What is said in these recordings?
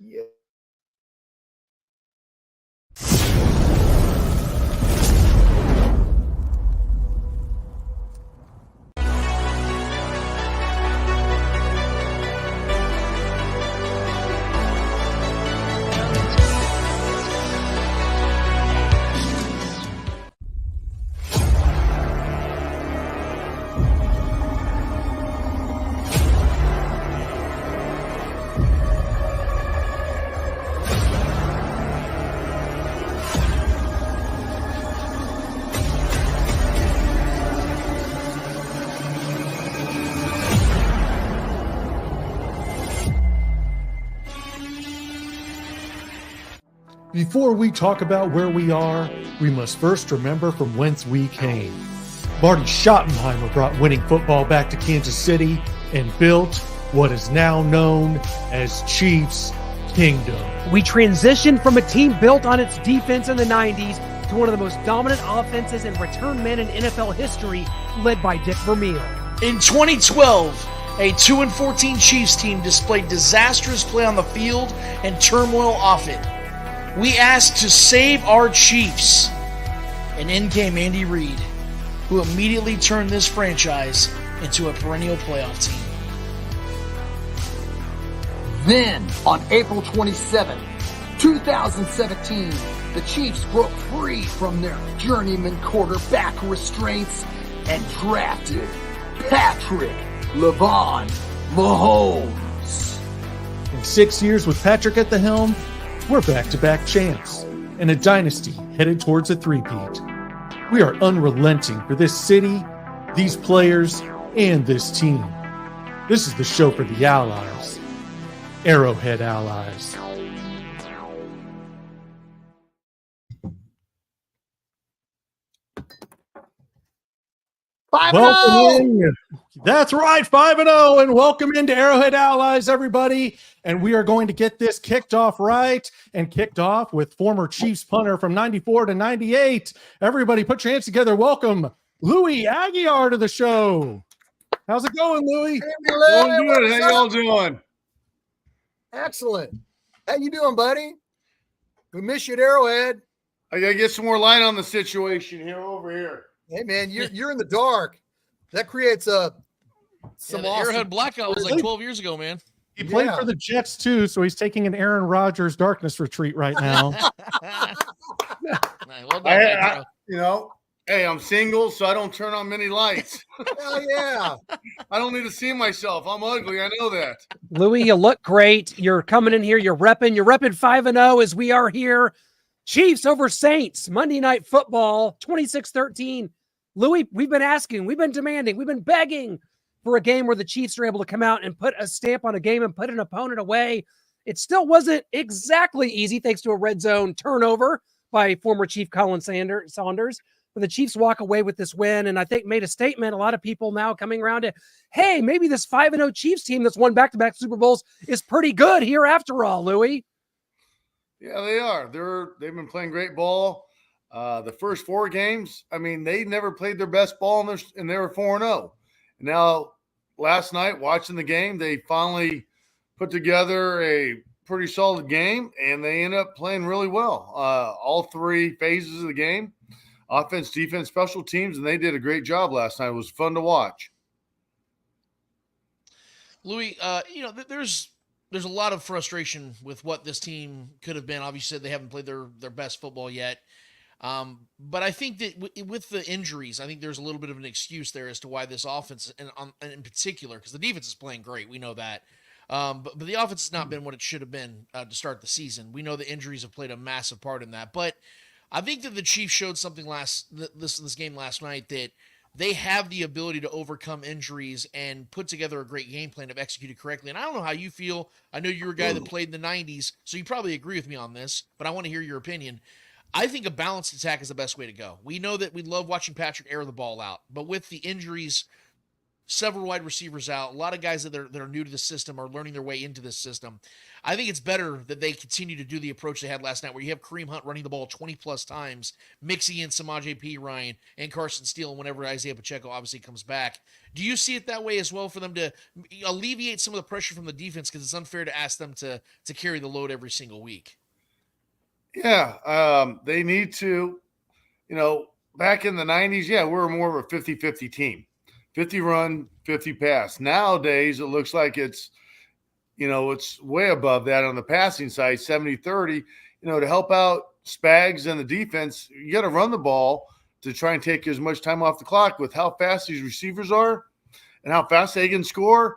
Yeah. Before we talk about where we are, we must first remember from whence we came. Marty Schottenheimer brought winning football back to Kansas City and built what is now known as Chiefs Kingdom. We transitioned from a team built on its defense in the 90s to one of the most dominant offenses and return men in NFL history, led by Dick Vermeil. In 2012, a 2-14 Chiefs team displayed disastrous play on the field and turmoil off it. We asked to save our Chiefs, and in came Andy Reid, who immediately turned this franchise into a perennial playoff team. Then, on April 27, 2017, the Chiefs broke free from their journeyman quarterback restraints and drafted Patrick LeVon Mahomes. In 6 years with Patrick at the helm, we're back-to-back champs and a dynasty headed towards a three-peat. We are unrelenting for this city, these players, and this team. This is the show for the Allies. Arrowhead Allies. Welcome in. That's right, 5-0, and welcome into Arrowhead Allies, everybody. And we are going to get this kicked off right and kicked off with former Chiefs punter from 94 to 98. Everybody put your hands together. Welcome Louie Aguiar to the show. How's it going, Louie? Doing good. How y'all doing? Excellent. How you doing, buddy? We miss you at Arrowhead. I gotta get some more light on the situation here over here. Hey, man, you're in the dark. That creates some the awesome. Arrowhead blackout was like 12 years ago, man. He played for the Jets, too, so he's taking an Aaron Rodgers darkness retreat right now. Well done, Hey, I'm single, so I don't turn on many lights. Hell yeah. I don't need to see myself. I'm ugly. I know that. Louie, you look great. You're coming in here. You're repping 5-0 as we are here. Chiefs over Saints, Monday Night Football, 26-13. Louie, we've been asking, we've been demanding, we've been begging for a game where the Chiefs are able to come out and put a stamp on a game and put an opponent away. It still wasn't exactly easy thanks to a red zone turnover by former Chief Colin Saunders. But the Chiefs walk away with this win, and I think made a statement. A lot of people now coming around to, hey, maybe this 5-0 Chiefs team that's won back-to-back Super Bowls is pretty good here after all, Louie. Yeah, they are. They've been playing great ball. The first four games, I mean, they never played their best ball, and they were 4-0. Now, last night, watching the game, they finally put together a pretty solid game, and they ended up playing really well. All three phases of the game, offense, defense, special teams, and they did a great job last night. It was fun to watch. Louie, there's a lot of frustration with what this team could have been. Obviously, they haven't played their best football yet. But I think that with the injuries, I think there's a little bit of an excuse there as to why this offense, and in particular, because the defense is playing great. We know that. But the offense has not been what it should have been to start the season. We know the injuries have played a massive part in that. But I think that the Chiefs showed something this game last night, that they have the ability to overcome injuries and put together a great game plan if executed correctly. And I don't know how you feel. I know you're a guy that played in the 90s, so you probably agree with me on this, but I want to hear your opinion. I think a balanced attack is the best way to go. We know that we love watching Patrick air the ball out, but with the injuries several wide receivers out, a lot of guys that are new to the system are learning their way into this system. I think it's better that they continue to do the approach they had last night, where you have Kareem Hunt running the ball 20 plus times, mixing in Samaje P. Ryan and Carson Steele whenever Isaiah Pacheco obviously comes back. Do you see it that way as well, for them to alleviate some of the pressure from the defense, because it's unfair to ask them to carry the load every single week? Yeah, they need to, back in the 90s, we were more of a 50-50 team. 50 run, 50 pass. Nowadays, it looks like it's way above that on the passing side, 70-30. To help out Spags and the defense, you got to run the ball to try and take as much time off the clock. With how fast these receivers are and how fast they can score,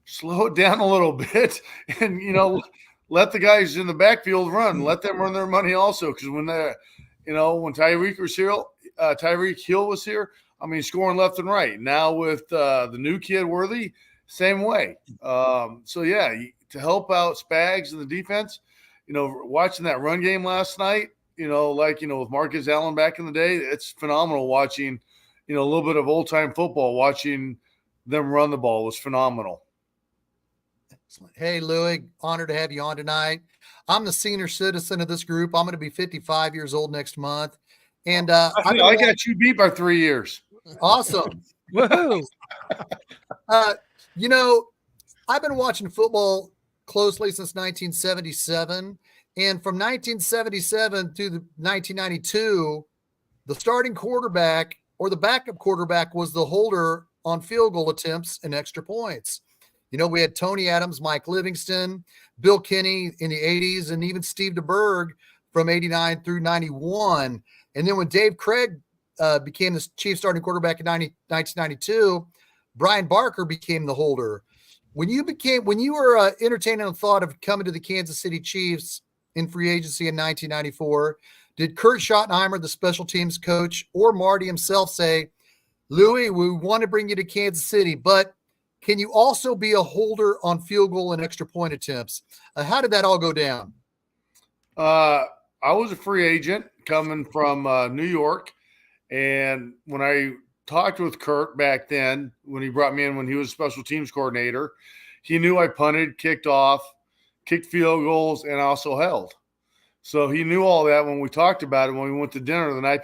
slow it down a little bit and, let the guys in the backfield run. Let them run their money also, because when Tyreek Hill was here, scoring left and right. Now with the new kid Worthy, same way. To help out Spags and the defense, watching that run game last night, with Marcus Allen back in the day, it's phenomenal watching, a little bit of old time football. Watching them run the ball was phenomenal. Excellent. Hey, Louie, honored to have you on tonight. I'm the senior citizen of this group. I'm going to be 55 years old next month. And I got you beat by 3 years. Awesome. Woohoo! I've been watching football closely since 1977. And from 1977 to 1992, the starting quarterback or the backup quarterback was the holder on field goal attempts and extra points. We had Tony Adams, Mike Livingston, Bill Kinney in the 80s, and even Steve DeBerg from 89 through 91. And then when Dave Craig became the Chiefs starting quarterback in 1992, Brian Barker became the holder. When you were entertaining the thought of coming to the Kansas City Chiefs in free agency in 1994, did Kurt Schottenheimer, the special teams coach, or Marty himself say, Louie, we want to bring you to Kansas City, but can you also be a holder on field goal and extra point attempts? How did that all go down? I was a free agent coming from New York. And when I talked with Kurt back then, when he brought me in, when he was special teams coordinator, he knew I punted, kicked off, kicked field goals, and also held. So he knew all that when we talked about it, when we went to dinner the night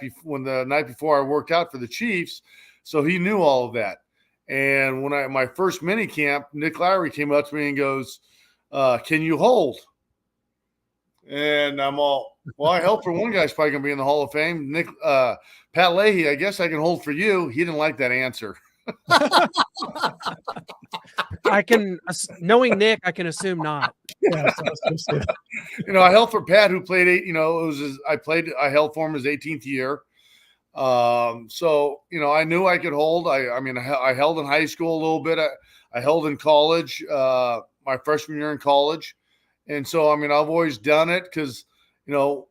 before I worked out for the Chiefs. So he knew all of that. And when my first mini camp, Nick Lowry came up to me and goes, can you hold? And I'm all, well, I held for one guy's probably going to be in the Hall of Fame. Pat Leahy, I guess I can hold for you. He didn't like that answer. Knowing Nick, I can assume not. Yeah, I held for Pat, who played I held for him his 18th year. I knew I could hold. I held in high school a little bit. I held in college, my freshman year in college. And so, I've always done it because, the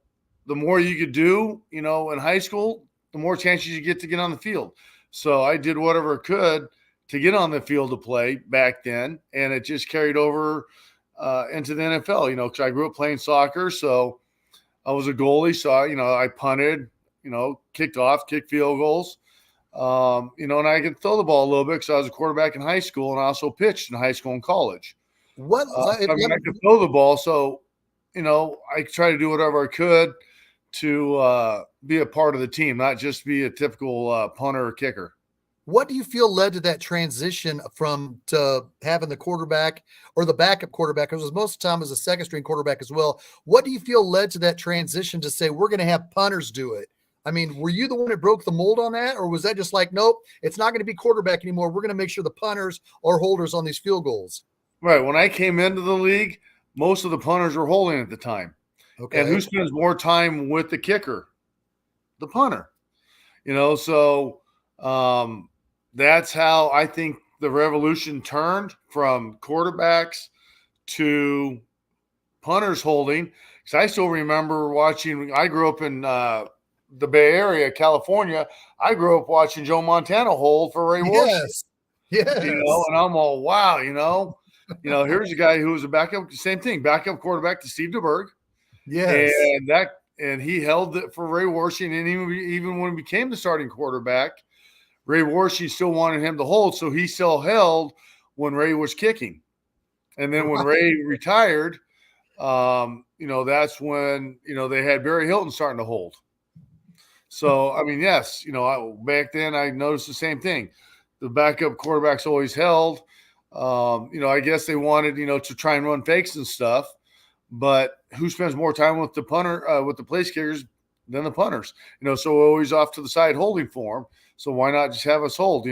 more you could do, in high school, the more chances you get to get on the field. So I did whatever I could to get on the field to play back then. And it just carried over into the NFL, because I grew up playing soccer. So I was a goalie. So, I punted, kicked off, kicked field goals, and I could throw the ball a little bit because I was a quarterback in high school and I also pitched in high school and college. I could throw the ball. So, I tried to do whatever I could to be a part of the team, not just be a typical punter or kicker. What do you feel led to that transition to having the quarterback or the backup quarterback? Because most of the time as a second string quarterback as well. What do you feel led to that transition to say, we're going to have punters do it? Were you the one that broke the mold on that? Or was that just like, nope, it's not going to be quarterback anymore. We're going to make sure the punters are holders on these field goals. Right. When I came into the league, most of the punters were holding at the time. Okay. And who spends more time with the kicker? The punter. So that's how I think the revolution turned from quarterbacks to punters holding. Because I still remember watching, I grew up in the Bay Area, California. I grew up watching Joe Montana hold for Ray Walsh. Yes. And I'm all, wow, here's a guy who was a backup, same thing, backup quarterback to Steve DeBerg. Yes. And he held it for Ray Walsh, and even when he became the starting quarterback, Ray Warshie still wanted him to hold, so he still held when Ray was kicking. And then when Ray retired, that's when, they had Barry Hilton starting to hold. So, I mean, yes, back then I noticed the same thing. The backup quarterbacks always held. I guess they wanted, to try and run fakes and stuff. But who spends more time with the punter, with the place kickers than the punters? So we're always off to the side holding for them. So why not just have us hold?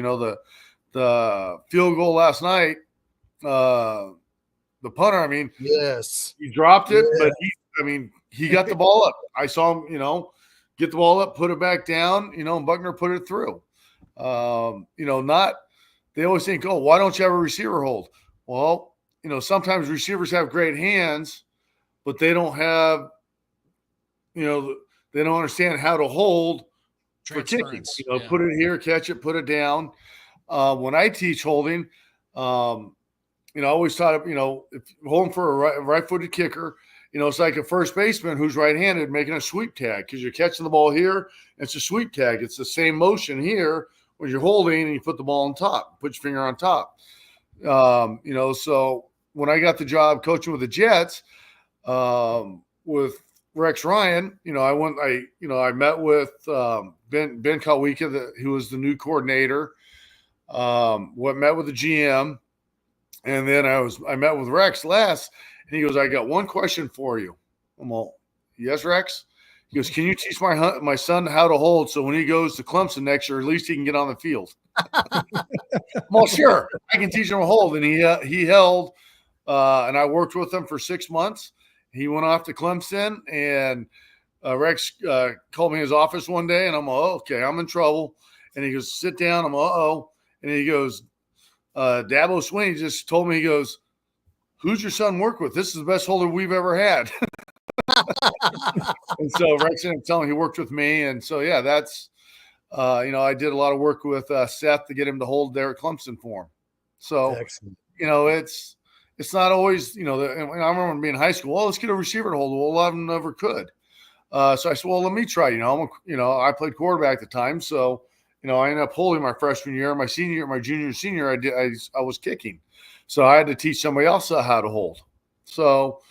The field goal last night, the punter, I mean, yes, he dropped it, but he got the ball up. I saw him, get the ball up, put it back down, and Buckner put it through. They always think, oh, why don't you have a receiver hold? Well, sometimes receivers have great hands, but they don't have, they don't understand how to hold for kicking. Put it here, catch it, put it down. When I teach holding, I always taught, if you're holding for a right-footed kicker, it's like a first baseman who's right-handed making a sweep tag because you're catching the ball here. It's a sweep tag. It's the same motion here when you're holding and you put the ball on top, put your finger on top. So when I got the job coaching with the Jets, with Rex Ryan, I met with Ben Kawika, who was the new coordinator. Met with the GM, and then I met with Rex last, and he goes, "I got one question for you." I'm all, "Yes, Rex." He goes, "Can you teach my son how to hold so when he goes to Clemson next year, at least he can get on the field?" I'm all, "Sure, I can teach him to hold." And he held, and I worked with him for 6 months. He went off to Clemson, and Rex called me in his office one day, and I'm all, "Oh, okay, I'm in trouble." And he goes, "Sit down." I'm all, "Uh-oh." And he goes, Dabo Swinney just told me, he goes, "Who's your son work with? This is the best holder we've ever had." And so Rex ended up telling him he worked with me. And so, yeah, that's, I did a lot of work with Seth to get him to hold there at Clemson for him. So, excellent. It's not always, I remember being in high school, "Well, let's get a receiver to hold." Well, a lot of them never could. So I said, "Well, let me try." I played quarterback at the time. So, I ended up holding my freshman year, my senior year, my junior, senior. I was kicking, so I had to teach somebody else how to hold. So,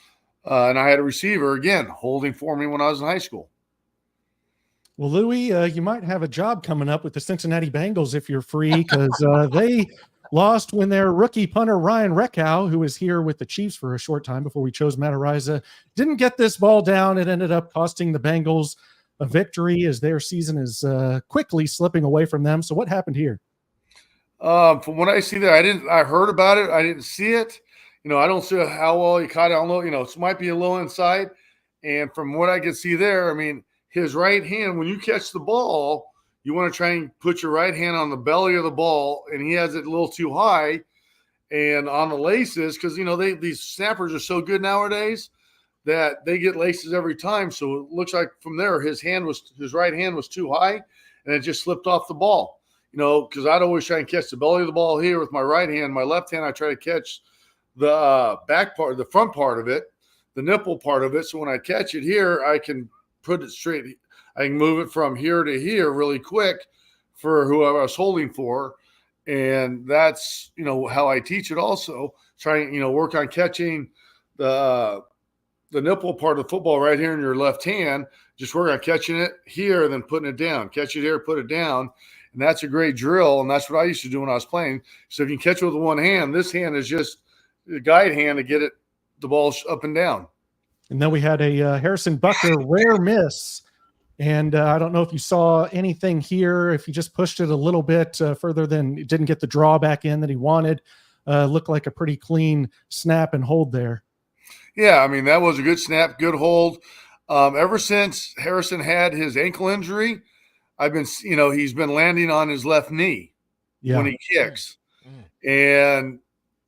and I had a receiver again holding for me when I was in high school. Well, Louie, you might have a job coming up with the Cincinnati Bengals if you're free, because they lost when their rookie punter Ryan Reckow, who was here with the Chiefs for a short time before we chose Matt Araiza, didn't get this ball down. It ended up costing the Bengals a victory as their season is quickly slipping away from them. So what happened here? From what I see there, I heard about it. I didn't see it. I don't see how well he caught it. I don't know, it might be a little inside. And from what I can see there, I mean, his right hand, when you catch the ball, you want to try and put your right hand on the belly of the ball, and he has it a little too high and on the laces because, these snappers are so good nowadays that they get laces every time. So it looks like from there, his right hand was too high and it just slipped off the ball, because I'd always try and catch the belly of the ball here with my right hand. My left hand, I try to catch the back part, the front part of it, the nipple part of it. So when I catch it here, I can put it straight. I can move it from here to here really quick for whoever I was holding for. And that's, how I teach it also. Trying, work on catching the nipple part of the football right here in your left hand. Just work on catching it here, then putting it down. Catch it here, put it down. And that's a great drill. And that's what I used to do when I was playing. So if you can catch it with one hand, this hand is just the guide hand to get the ball up and down. And then we had a Harrison Bucker rare miss. And I don't know if you saw anything here, if he just pushed it a little bit further than it didn't get the draw back in that he wanted. Looked like a pretty clean snap and hold there. Yeah, I mean, that was a good snap, good hold. Ever since Harrison had his ankle injury, he's been landing on his left knee when he kicks. And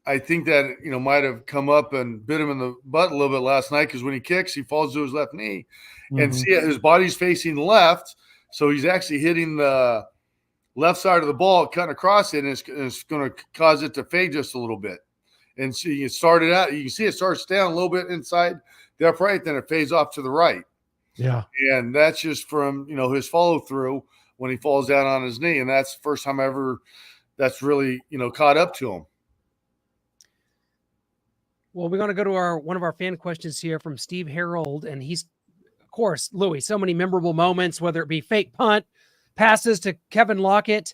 I think that, might have come up and bit him in the butt a little bit last night because when he kicks, he falls to his left knee. And see, his body's facing left, so he's actually hitting the left side of the ball, cutting across it, and it's going to cause it to fade just a little bit. And so you start it out. You can see it starts down a little bit inside the upright, then it fades off to the right. Yeah. And that's just from, his follow through when he falls down on his knee. And that's the first time that's really, caught up to him. Well, we're going to go to one of our fan questions here from Steve Harold. And he's, of course, Louie, so many memorable moments, whether it be fake punt, passes to Kevin Lockett,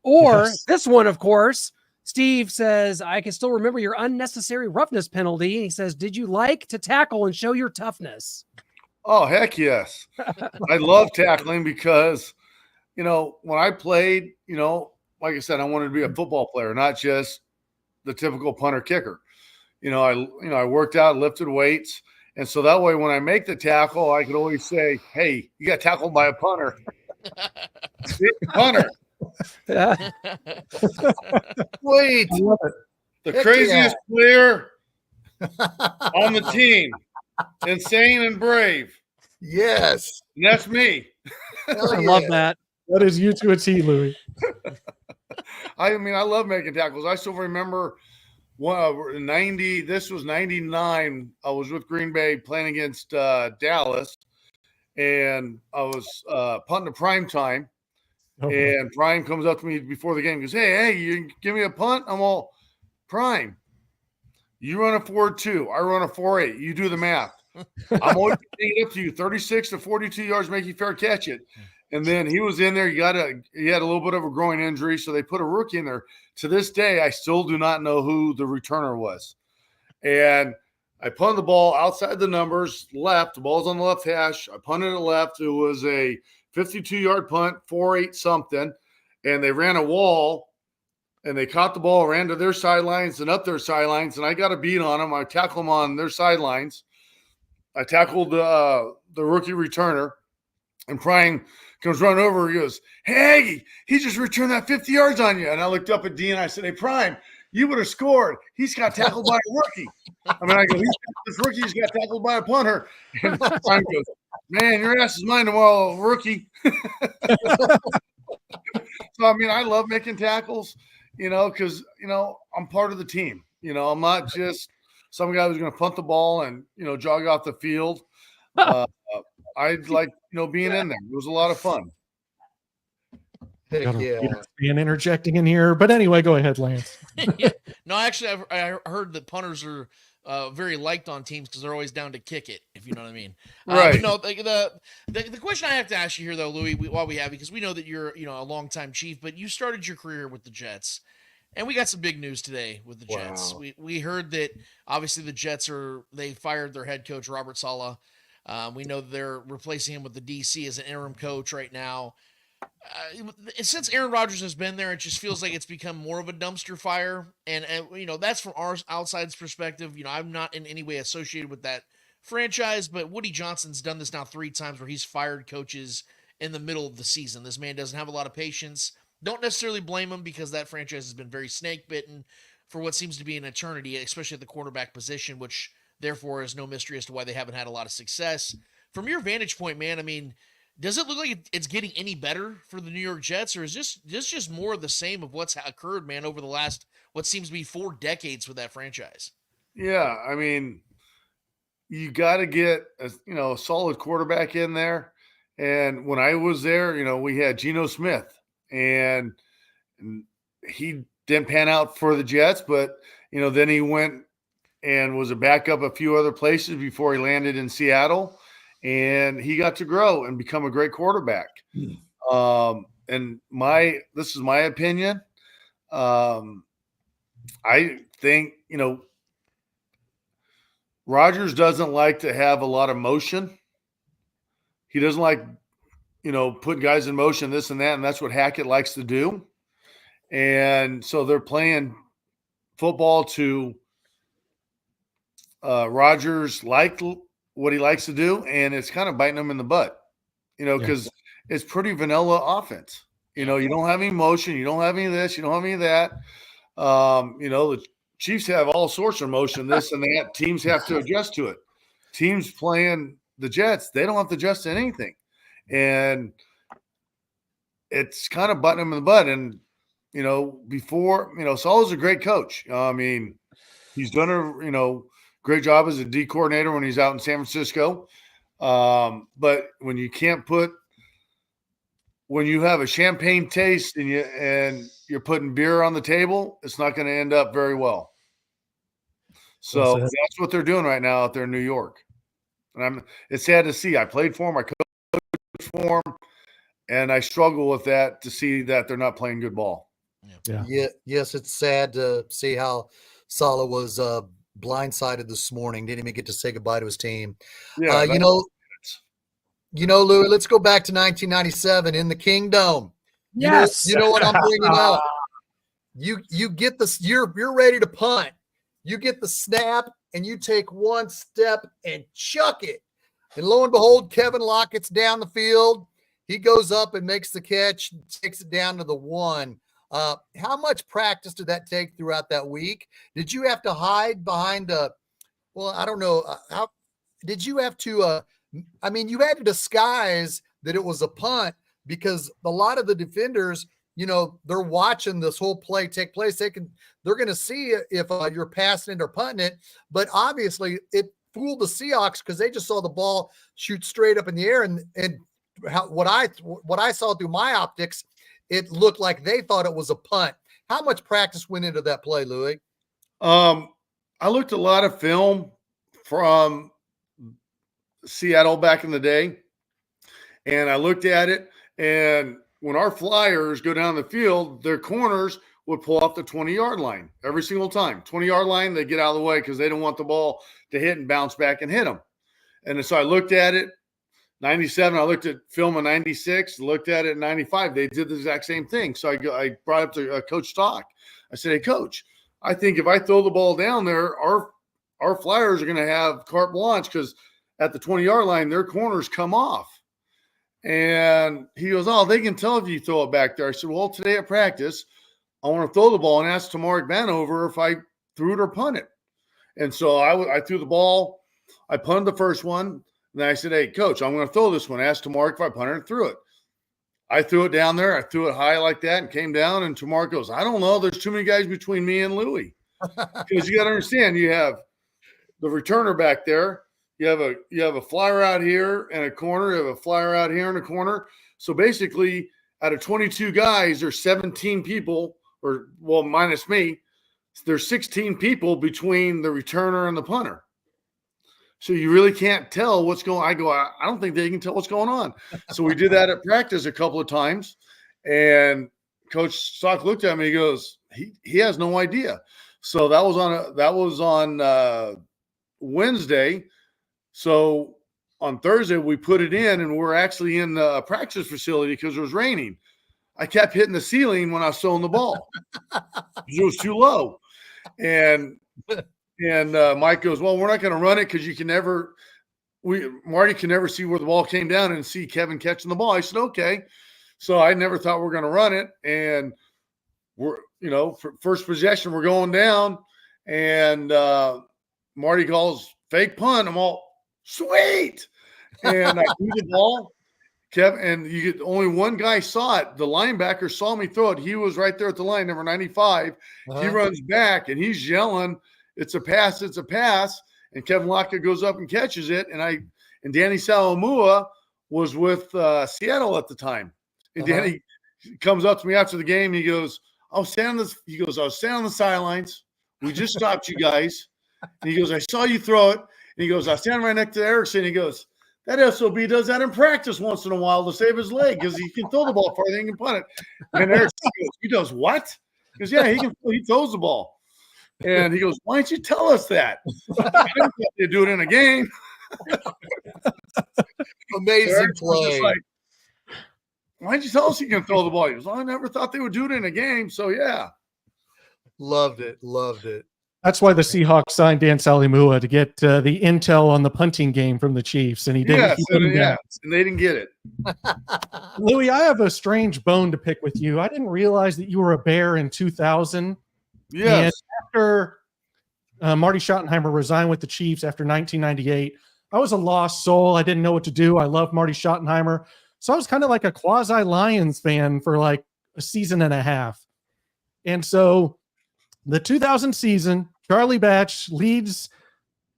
or this one, of course. Steve says, I can still remember your unnecessary roughness penalty. And he says, did you like to tackle and show your toughness? Oh, heck yes. I love tackling because, when I played, like I said, I wanted to be a football player, not just the typical punter kicker. I worked out, lifted weights. And so that way, when I make the tackle, I could always say, hey, you got tackled by a punter. Punter. Wait. The craziest player on the team. Insane and brave. Yes. And that's me. I love that. That is you to a T, Louie. I love making tackles. I still remember this was 99. I was with Green Bay playing against Dallas, and I was punting to prime time. And Prime comes up to me before the game and goes, hey, you give me a punt? I'm all, Prime, you run a 4.2. I run a 4.8. You do the math. I'm always getting it up to you. 36 to 42 yards, make you fair catch it. And then he was in there. He had a little bit of a groin injury, so they put a rookie in there. To this day, I still do not know who the returner was. And I punted the ball outside the numbers, left. The ball's on the left hash. I punted it left. It was a 52-yard punt, 4.8 something. And they ran a wall, and they caught the ball, ran to their sidelines and up their sidelines, and I got a beat on them. I tackled them on their sidelines. I tackled the rookie returner, and Prime comes running over. He goes, hey, he just returned that 50 yards on you. And I looked up at Dean, and I said, hey, Prime, you would have scored. He's got tackled by a rookie. I go, this rookie's got tackled by a punter. And Prime goes, man, your ass is mine tomorrow, rookie. So, I love making tackles, because, I'm part of the team. I'm not just some guy who's going to punt the ball and, jog off the field. I like, being in there. It was a lot of fun. Heck yeah. Being interjecting in here. But anyway, go ahead, Lance. Yeah. No, actually, I heard that punters are very liked on teams because they're always down to kick it, if you know what I mean. Right. But no, the question I have to ask you here, though, Louie, while we have, because we know that you're, a longtime Chief, but you started your career with the Jets. And we got some big news today with the Jets. Wow. We heard that obviously the Jets they fired their head coach, Robert Saleh. We know that they're replacing him with the DC as an interim coach right now. Since Aaron Rodgers has been there, it just feels like it's become more of a dumpster fire. And that's from our outside's perspective. I'm not in any way associated with that franchise, but Woody Johnson's done this now 3 times where he's fired coaches in the middle of the season. This man doesn't have a lot of patience. Don't necessarily blame him because that franchise has been very snake bitten for what seems to be an eternity, especially at the quarterback position, which therefore is no mystery as to why they haven't had a lot of success. From your vantage point, man, does it look like it's getting any better for the New York Jets, or is this just more of the same of what's occurred, man, over the last, what seems to be 4 decades with that franchise? Yeah, you got to get a solid quarterback in there. And when I was there, we had Geno Smith, and he didn't pan out for the Jets, but then he went and was a backup a few other places before he landed in Seattle, and he got to grow and become a great quarterback. And this is my opinion. I think, Rodgers doesn't like to have a lot of motion. He doesn't like, put guys in motion, this and that, and that's what Hackett likes to do. And so they're playing football to Rodgers like what he likes to do, and it's kind of biting him in the butt, because it's pretty vanilla offense. You don't have any motion, you don't have any of this, you don't have any of that. The Chiefs have all sorts of motion, this and that. Teams have to adjust to it. Teams playing the Jets, they don't have to adjust to anything. And it's kind of butting him in the butt. And, before, Saleh's a great coach. He's done a, great job as a D coordinator when he's out in San Francisco. But when you can't put when you have a champagne taste and you're putting beer on the table, it's not going to end up very well. So that's what they're doing right now out there in New York. And it's sad to see. I played for them, I coached for them, and I struggle with that to see that they're not playing good ball. Yeah. Yes, it's sad to see how Saleh was blindsided this morning. Didn't even get to say goodbye to his team. Yeah, Louie, let's go back to 1997 in the Kingdom. Yes. You know what I'm bringing up. You get this. You're ready to punt. You get the snap and you take one step and chuck it. And lo and behold, Kevin Lockett's down the field. He goes up and makes the catch, takes it down to the 1. How much practice did that take throughout that week? Did you have to hide behind I don't know. How did you have to you had to disguise that it was a punt because a lot of the defenders, they're watching this whole play take place. They're going to see if you're passing it or punting it. But obviously, it fooled the Seahawks because they just saw the ball shoot straight up in the air. And what I saw through my optics, it looked like they thought it was a punt. How much practice went into that play, Louie? I looked at a lot of film from Seattle back in the day, and I looked at it, and when our Flyers go down the field, their corners would pull off the 20-yard line every single time. 20-yard line, they get out of the way because they don't want the ball to hit and bounce back and hit them. And so I looked at it, 97, I looked at film in 96, looked at it in 95. They did the exact same thing. So I brought up to Coach Stock. I said, hey, Coach, I think if I throw the ball down there, our Flyers are going to have carte blanche because at the 20-yard line, their corners come off. And he goes, oh, they can tell if you throw it back there. I said, well, today at practice, I want to throw the ball and ask Tamarick Vanover if I threw it or punted it. And so I threw the ball. I punted the first one. And then I said, hey, Coach, I'm going to throw this one. Ask Tamarick if I punted and threw it. I threw it down there. I threw it high like that and came down. And Tamarick goes, I don't know. There's too many guys between me and Louie. Because you got to understand, you have the returner back there. You have a flyer out here and a corner. You have a flyer out here and a corner. So basically, out of 22 guys, there's 17 people, minus me, there's 16 people between the returner and the punter. So you really can't tell what's going on. I don't think they can tell what's going on. So we did that at practice a couple of times, and Coach Stock looked at me. He goes, he has no idea. So that was on Wednesday. So on Thursday, we put it in, and we're actually in the practice facility because it was raining. I kept hitting the ceiling when I was throwing the ball. It was too low. And Mike goes, well, we're not going to run it because Marty can never see where the ball came down and see Kevin catching the ball. I said, okay. So I never thought we were going to run it. And we're, for first possession, we're going down, and Marty calls fake punt. I'm all, sweet. And I threw the ball, Kevin, and only one guy saw it. The linebacker saw me throw it. He was right there at the line, number 95. He runs back, and he's yelling, it's a pass, it's a pass. And Kevin Lockett goes up and catches it. And Danny Salamua was with Seattle at the time. And Danny comes up to me after the game. He goes, I was standing on the sidelines. We just stopped you guys. And he goes, I saw you throw it. And he goes, I was standing right next to Erickson. He goes, that SOB does that in practice once in a while to save his leg because he can throw the ball farther than he can punt it. And Erickson goes, he does what? He goes, yeah, he throws the ball. And he goes, why didn't you tell us that? I didn't think they'd do it in a game. Amazing play. Like, why didn't you tell us you can throw the ball? He goes, I never thought they would do it in a game. So, yeah. Loved it. That's why the Seahawks signed Dan Salamua to get the intel on the punting game from the Chiefs, and he didn't. Yes, and they didn't get it. Louie, I have a strange bone to pick with you. I didn't realize that you were a Bear in 2000. Yes. And after Marty Schottenheimer resigned with the Chiefs after 1998, I was a lost soul. I didn't know what to do. I loved Marty Schottenheimer. So I was kind of like a quasi-Lions fan for like a season and a half. And so the 2000 season, Charlie Batch leads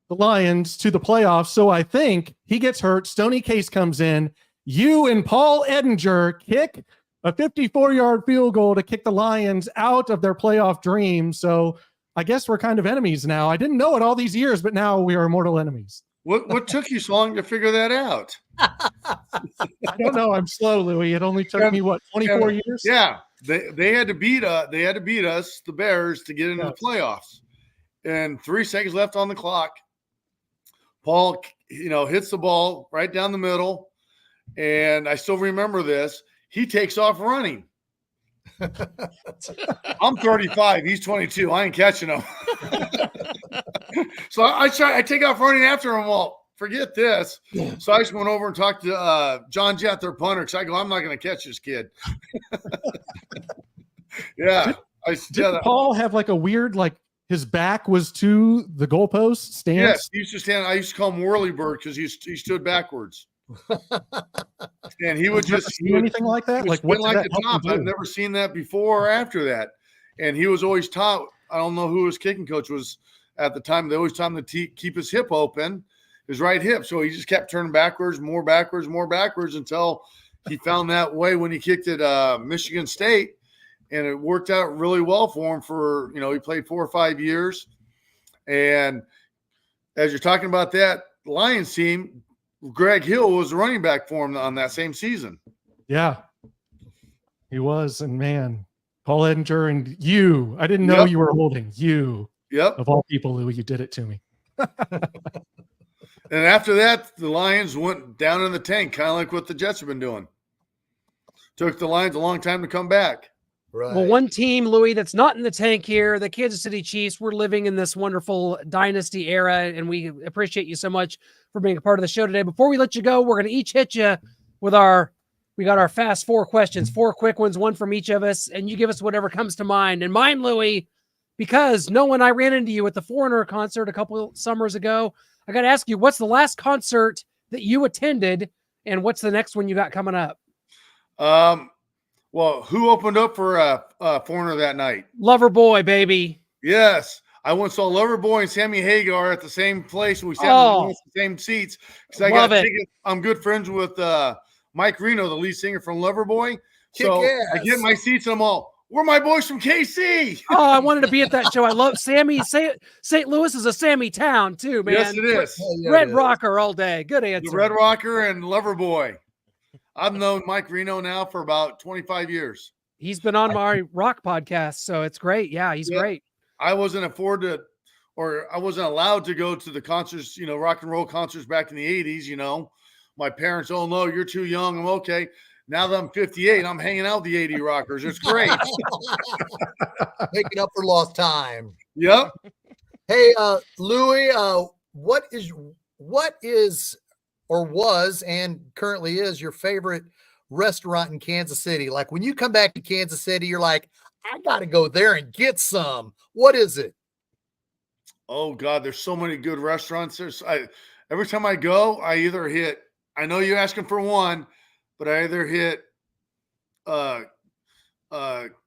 the Lions to the playoffs. So I think he gets hurt. Stoney Case comes in, You and Paul Edinger kick a 54-yard field goal to kick the Lions out of their playoff dream. So I guess we're kind of enemies now. I didn't know it all these years, but now we are mortal enemies. What took you so long to figure that out? I don't know. I'm slow, Louie. It only took me 24 years. Yeah, they had to beat us. They had to beat us, the Bears, to get into the playoffs. And 3 seconds left on the clock. Paul, hits the ball right down the middle, and I still remember this. He takes off running. I'm 35. He's 22. I ain't catching him. So I take off running after him. Well, forget this. So I just went over and talked to John Jett, their punter, because I go, I'm not going to catch this kid. Yeah. Did Paul have like a weird, like his back was to the goalpost stance? Yes, he used to stand. I used to call him Whirlybird because he stood backwards. And he would just see anything like that? Like what? Like the top. I've never seen that before or after that. And he was always taught. I don't know who his kicking coach was at the time. They always taught him to keep his hip open, his right hip. So he just kept turning backwards, more backwards until he found that way when he kicked at Michigan State. And it worked out really well for him for, he played 4 or 5 years. And as you're talking about that Lions team, Greg Hill was the running back for him on that same season. Yeah, he was. And man, Paul Edinger and you, I didn't know you were holding you. Yep. Of all people, Louie, you did it to me. And after that, the Lions went down in the tank, kind of like what the Jets have been doing. Took the Lions a long time to come back. Right. Well, one team, Louie, that's not in the tank here, the Kansas City Chiefs. We're living in this wonderful dynasty era, and we appreciate you so much for being a part of the show today. Before we let you go, we're going to each hit you with we got our fast 4 questions, 4 quick ones, one from each of us, and you give us whatever comes to mind. And mine, Louie, because when I ran into you at the Foreigner concert a couple of summers ago, I got to ask you, what's the last concert that you attended, and what's the next one you got coming up? Well, who opened up for Foreigner that night? Loverboy, baby. Yes. I once saw Loverboy and Sammy Hagar at the same place. We sat in the same seats because I got tickets. I'm good friends with Mike Reno, the lead singer from Loverboy. So I get my seats and I'm all, we're my boys from KC. Oh, I wanted to be at that show. I love Sammy. St. Louis is a Sammy town too, man. Yes, it is. Red Rocker all day. Good answer. The Red Rocker and Loverboy. I've known Mike Reno now for about 25 years. He's been on my rock podcast, so it's great. Yeah, he's great. I wasn't I wasn't allowed to go to the concerts, rock and roll concerts back in the 80s, My parents, oh no, you're too young. I'm okay. Now that I'm 58, I'm hanging out with the 80 rockers. It's great. Making up for lost time. Yep. Hey, Louie, what is or was and currently is your favorite restaurant in Kansas City? Like when you come back to Kansas City, you're like, I got to go there and get some. What is it? Oh God, there's so many good restaurants. Every time I go, I either hit, I know you're asking for one, but I either hit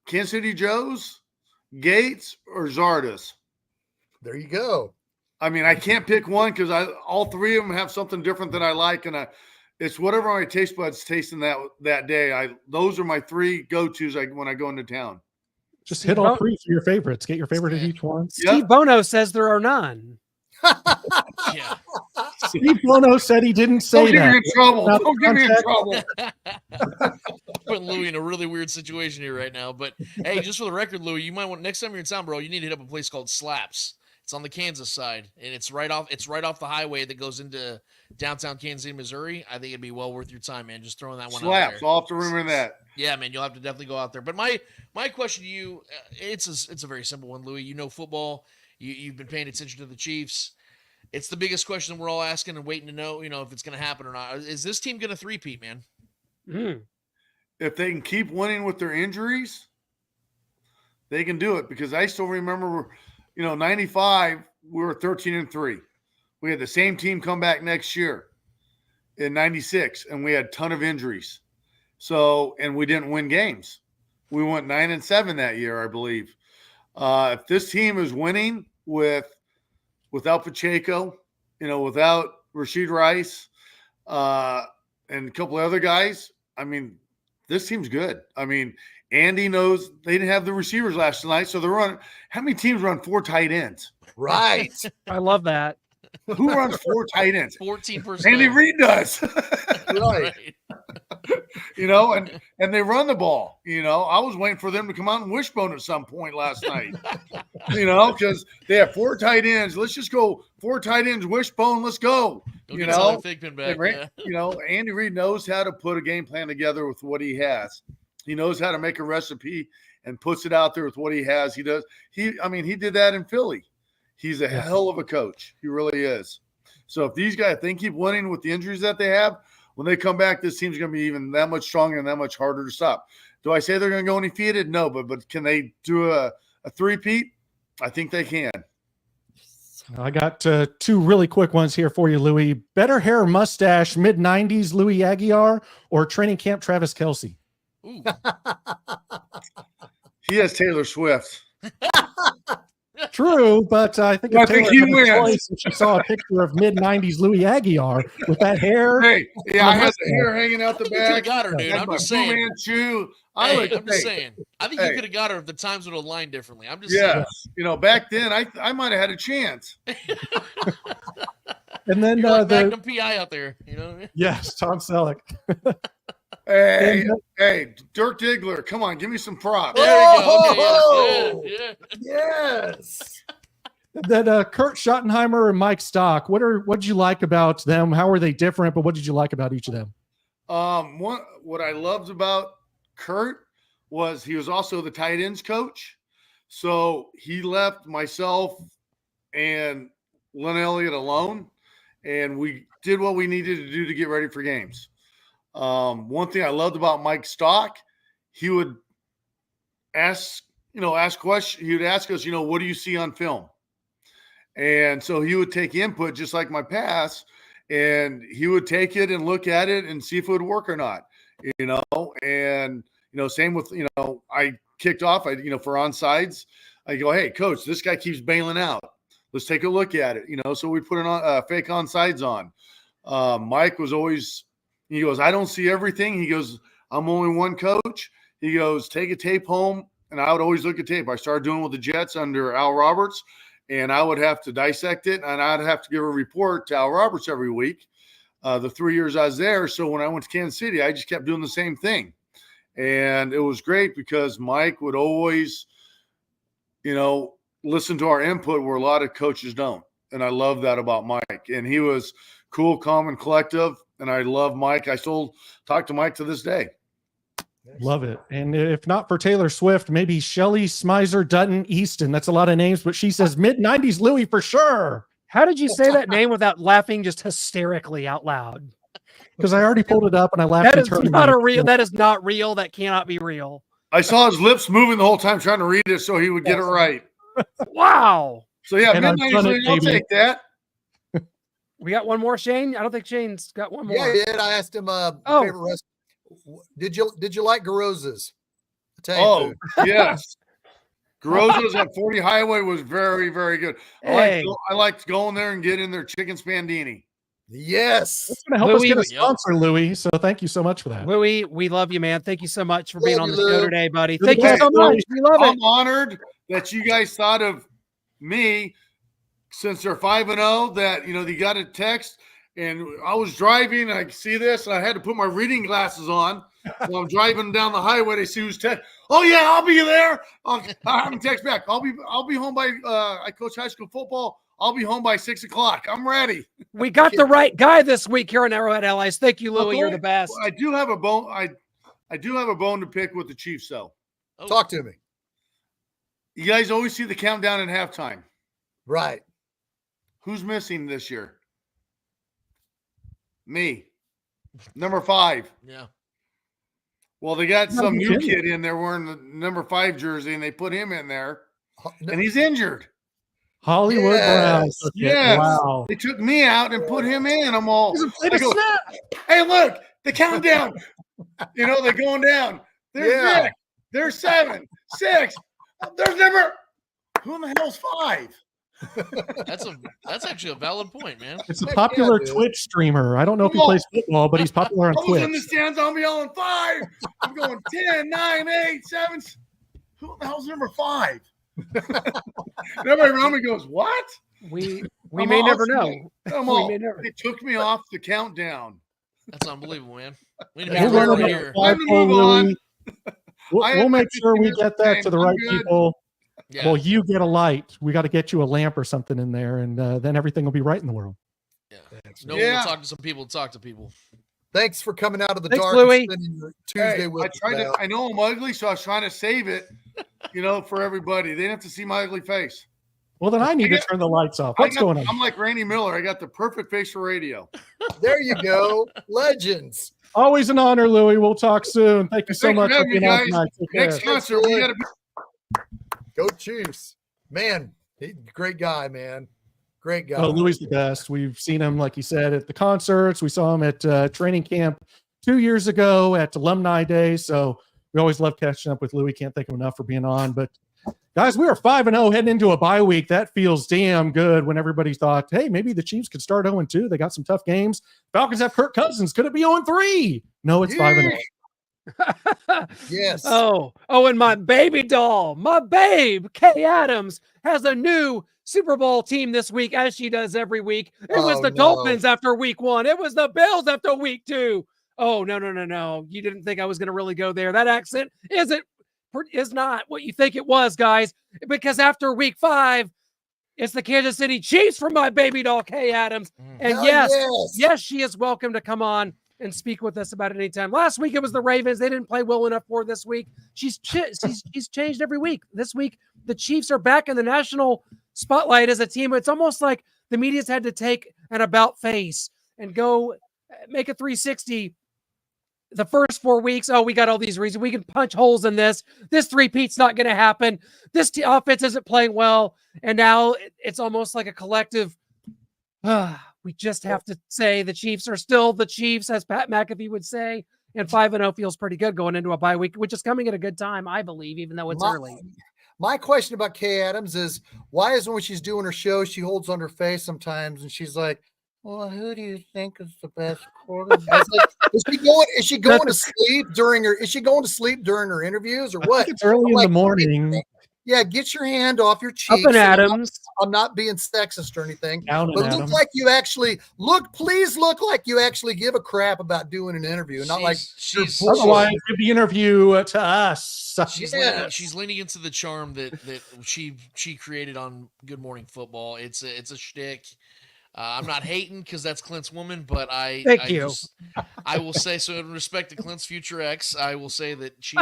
Kansas City Joe's, Gates, or Zarda's. There you go. I mean, I can't pick one because all 3 of them have something different that I like, and it's whatever my taste buds tasting that day. Those are my 3 go-tos when I go into town. Just hit all 3 for your favorites. Get your favorite at each one. Steve Bono says there are none. Yeah. Steve Bono said he didn't say that. Don't get me in trouble. Putting Louie in a really weird situation here right now. But hey, just for the record, Louie, you might want next time you're in town, bro, you need to hit up a place called Slaps. It's on the Kansas side, and it's right off the highway that goes into downtown Kansas City, Missouri. I think it'd be well worth your time, man. Just throwing that one out there. I'll have to remember that. Yeah, man, you'll have to definitely go out there. But my question to you, it's a very simple one, Louie. You know football. You've been paying attention to the Chiefs. It's the biggest question we're all asking and waiting to know, if it's going to happen or not. Is this team going to three-peat, man? If they can keep winning with their injuries, they can do it. Because I still remember, 95, we were 13-3. We had the same team come back next year in 96, and we had a ton of injuries. So, and we didn't win games. We went 9-7 that year, I believe. If this team is winning without Pacheco, without Rashid Rice, and a couple of other guys, I mean, this team's good. I mean, Andy knows they didn't have the receivers last night, so they're running. How many teams run 4 tight ends? Right. I love that. Who runs 4 tight ends? 14%. Andy Reid does. Right. You know, and they run the ball. You know, I was waiting for them to come out and wishbone at some point last night. You know, because they have 4 tight ends. Let's just go 4 tight ends, wishbone. Let's go. You know, you know, Andy Reid knows how to put a game plan together with what he has. He knows how to make a recipe and puts it out there with what he has. He does. I mean, he did that in Philly. He's a hell of a coach. He really is. So if these guys, they keep winning with the injuries that they have, when they come back, this team's going to be even that much stronger and that much harder to stop. Do I say they're going to go undefeated? No, but can they do a three-peat? I think they can. I got 2 really quick ones here for you, Louie. Better hair or mustache, mid-90s Louie Aguiar, or training camp Travis Kelce? Ooh. He has Taylor Swift. True, but I think I think he wins. She saw a picture of mid-90s Louie Aguiar with that hair. Hey, yeah, I had the hair hanging out the You could have back. got her, dude. I'm just saying. I'm just saying. I think you could have got her if the times would have aligned differently. I'm just saying. You know, back then I might have had a chance. And then You're like Magnum PI out there, you know? Yes, Tom Selleck. Hey, Dirk Diggler, come on, give me some props. There we go. Okay, yeah. Yes. Then Kurt Schottenheimer and Mike Stock. What did you like about them? How are they different? But what did you like about each of them? What I loved about Kurt was he was also the tight ends coach. So he left myself and Len Elliott alone, and we did what we needed to do to get ready for games. One thing I loved about Mike Stock, he would ask questions. He would ask us, what do you see on film? And so he would take input just like my pass, and he would take it and look at it and see if it would work or not, and, same with, I kicked off, for onsides. I go, hey, coach, this guy keeps bailing out. Let's take a look at it. So we put fake onsides on. Mike was always, he goes, I don't see everything. He goes, I'm only one coach. He goes, take a tape home. And I would always look at tape. I started doing with the Jets under Al Roberts, and I would have to dissect it, and I'd have to give a report to Al Roberts every week, the 3 years I was there. So when I went to Kansas City, I just kept doing the same thing. And it was great because Mike would always, listen to our input where a lot of coaches don't. And I love that about Mike. And he was cool, calm, and collective. And I love Mike. I still talk to Mike to this day. Love it. And if not for Taylor Swift, maybe Shelly Smizer Dutton Easton. That's a lot of names, but she says mid-90s Louie for sure. How did you say that name without laughing just hysterically out loud? Because I already pulled it up and I laughed. That is not a real. That is not real. That cannot be real. I saw his lips moving the whole time trying to read it so he would get it right. Wow. So yeah, mid-90s, I'll take that. We got one more, Shane. I don't think Shane's got one more. Yeah, he did. I asked him favorite restaurant. Did you like Garoza's? Oh, yes. Garoza's on 40 Highway was very, very good. I liked going there and getting their chicken spandini. Yes. It's going to help us get a sponsor, Louie. So thank you so much for that. Louie, we love you, man. Thank you so much for being on the show Lou. today, buddy. Thank you so much. We love it. I'm honored that you guys thought of me since they're 5-0, that, you got a text. And I was driving, and I see this, and I had to put my reading glasses on. So I'm driving down the highway. They see who's text. Oh yeah, I'll be there. I haven't text back. I'll be home by. I coach high school football. I'll be home by 6 o'clock. I'm ready. We got the right guy this week here on Arrowhead Allies. Thank you, Louie. You're the best. I do have a bone. I do have a bone to pick with the Chiefs, though. Oh. Talk to me. You guys always see the countdown at halftime. Right. Who's missing this year? Me. Number 5. Yeah. Well, they got some new kid in there wearing the number 5 jersey, and they put him in there, and he's injured. Hollywood Brown. Yes. Wow. They took me out and put him in. I'm all, hey, look, the countdown. They're going down. There's 6. There's 7, 6. There's never. Who in the hell's 5? That's actually a valid point, man. It's a popular dude. Twitch streamer. I don't know if he plays football, but he's popular on I was in the Twitch. stands. I'll be yelling 5. I'm going 10, 9, 8, 7. Who the hell's number 5? Everybody around me goes, what? We I'm may never awesome. know. I'm We all, may never. they took me off the countdown. That's unbelievable, man. We need to Yeah, have We'll a run right it here. up five Time to poll, move on. Louie. We'll, I we'll had make 15 sure we minutes get that to the I'm right good. people. Yeah. Well, you get a light. We got to get you a lamp or something in there, and then everything will be right in the world. Yeah. That's No right. one Yeah. will talk to some people. Talk to people. Thanks for coming out of the Thanks, dark Louie. and spending your Tuesday Hey, with I us. tried to. pal. I know I'm ugly, so I was trying to save it, for everybody. They didn't have to see my ugly face. Well, then I need to Yeah. turn the lights off. What's going on? I'm like Randy Miller. I got the perfect face for radio. There you go. Legends. Always an honor, Louie. We'll talk soon. Thank you so Thanks for much for having me, being on guys. tonight. Take care. Next concert, we got to. Go Chiefs. Man, great guy, man. Great guy. Oh, Louie's the best. We've seen him, like he said, at the concerts. We saw him at training camp 2 years ago at Alumni Day. So we always love catching up with Louie. Can't thank him enough for being on. But guys, we are 5-0 heading into a bye week. That feels damn good when everybody thought, hey, maybe the Chiefs could start 0-2. They got some tough games. Falcons have Kirk Cousins. Could it be 0-3? No, it's 5-0. Yes. Oh, and my baby doll, my babe, Kay Adams, has a new Super Bowl team this week, as she does every week. It was Oh, the no. Dolphins after week 1. It was the Bills after week 2. Oh, no. You didn't think I was going to really go there. That accent is not what you think it was, guys, because after week 5, it's the Kansas City Chiefs from my baby doll, Kay Adams. And Hell yes, she is welcome to come on and speak with us about it anytime. Last week it was the Ravens. They didn't play well enough for this week. She's changed every week. This week the Chiefs are back in the national spotlight as a team. It's almost like the media's had to take an about face and go make a 360. The first 4 weeks, we got all these reasons. We can punch holes in this. This three-peat's not going to happen. This offense isn't playing well. And now it's almost like a collective, we just have to say the Chiefs are still the Chiefs, as Pat McAfee would say. And 5-0 feels pretty good going into a bye week, which is coming at a good time, I believe, even though it's early. My question about Kay Adams is, why is when she's doing her show, she holds on her face sometimes and she's like, well, who do you think is the best quarterback? Is she going to sleep during her interviews or I what? think it's early in the morning. Yeah, get your hand off your Up cheeks. and Adams. I'm not being sexist or anything, Down and but Adams. look like you actually please look like you actually give a crap about doing an interview, not like you're she's bullshit. Otherwise, give the interview to us. she's leaning into the charm that she created on Good Morning Football. It's a shtick. I'm not hating because that's Clint's woman, but I will say, so in respect to Clint's future ex, I will say that she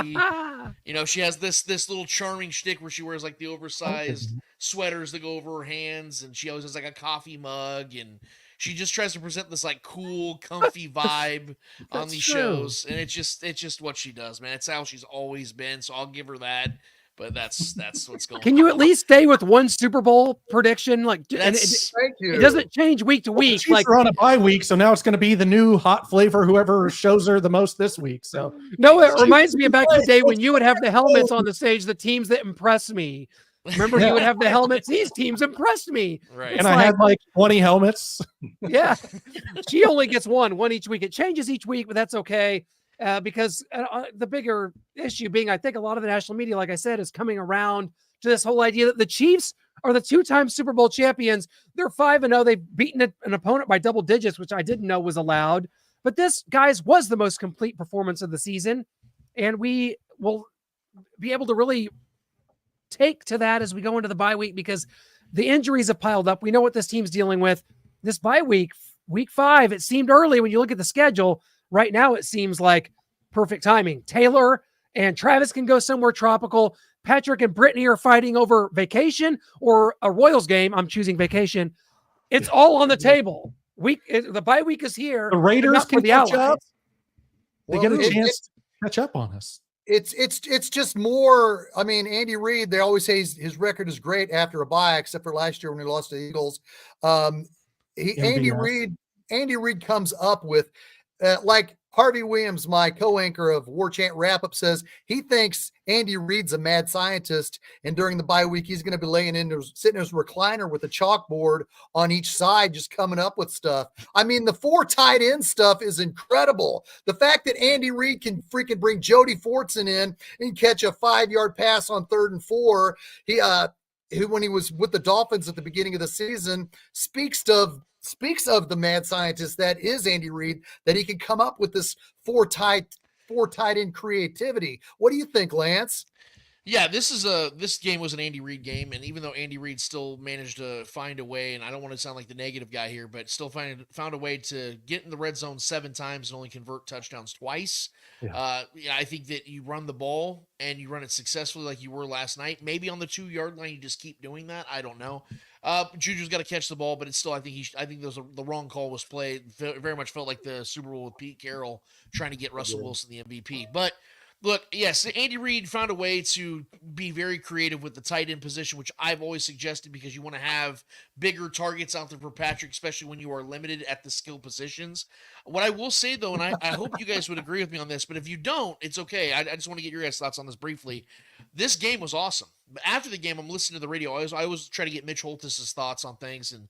she has this little charming shtick where she wears like the oversized sweaters that go over her hands, and she always has like a coffee mug, and she just tries to present this like cool, comfy vibe on these shows, and it's just what she does, man. It's how she's always been, so I'll give her that. But that's what's going on. Can you at least stay with one Super Bowl prediction? Like, and Thank you. it doesn't change week to The week. Chiefs Like, are on a bye week, so now it's going to be the new hot flavor, whoever shows her the most this week. So no, it reminds me of back in the day when you would have the helmets on the stage, the teams that impressed me. Remember, you would have the helmets. These teams impressed me. Right. and I had like 20 helmets. Yeah, she only gets one each week. It changes each week, but that's okay. Because the bigger issue being, I think a lot of the national media, like I said, is coming around to this whole idea that the Chiefs are the 2-time Super Bowl champions. They're 5-0. They've beaten an opponent by double digits, which I didn't know was allowed. But this, guys, was the most complete performance of the season. And we will be able to really take to that as we go into the bye week because the injuries have piled up. We know what this team's dealing with. This bye week, week 5, it seemed early when you look at the schedule. Right now, it seems like perfect timing. Taylor and Travis can go somewhere tropical. Patrick and Brittany are fighting over vacation or a Royals game. I'm choosing vacation. It's all on the table. The bye week is here. The Raiders can catch up. They Well, get a chance to catch up on us. It's just more. I mean, Andy Reid, they always say his record is great after a bye, except for last year when he lost to the Eagles. Andy Reid comes up with like Harvey Williams, my co-anchor of War Chant Wrap-Up, says he thinks Andy Reid's a mad scientist, and during the bye week, he's going to be sitting in his recliner with a chalkboard on each side, just coming up with stuff. I mean, the 4 tight end stuff is incredible. The fact that Andy Reid can freaking bring Jody Fortson in and catch a 5-yard pass on 3rd and 4, who, when he was with the Dolphins at the beginning of the season, speaks of the mad scientist that is Andy Reid, that he can come up with this four tight end creativity. What do you think, Lance? Yeah, this game was an Andy Reid game, and even though Andy Reid still managed to find a way, and I don't want to sound like the negative guy here, but still found a way to get in the red zone 7 times and only convert touchdowns twice. Yeah. I think that you run the ball and you run it successfully like you were last night. Maybe on the 2-yard line you just keep doing that. I don't know. Juju's got to catch the ball, but it's still I think the wrong call was played. Very much felt like the Super Bowl with Pete Carroll trying to get Russell Wilson the MVP, but. Look, yes, Andy Reid found a way to be very creative with the tight end position, which I've always suggested because you want to have bigger targets out there for Patrick, especially when you are limited at the skill positions. What I will say, though, and I hope you guys would agree with me on this, but if you don't, it's okay. I just want to get your guys' thoughts on this briefly. This game was awesome. But after the game, I'm listening to the radio. I always try to get Mitch Holthus's thoughts on things. And,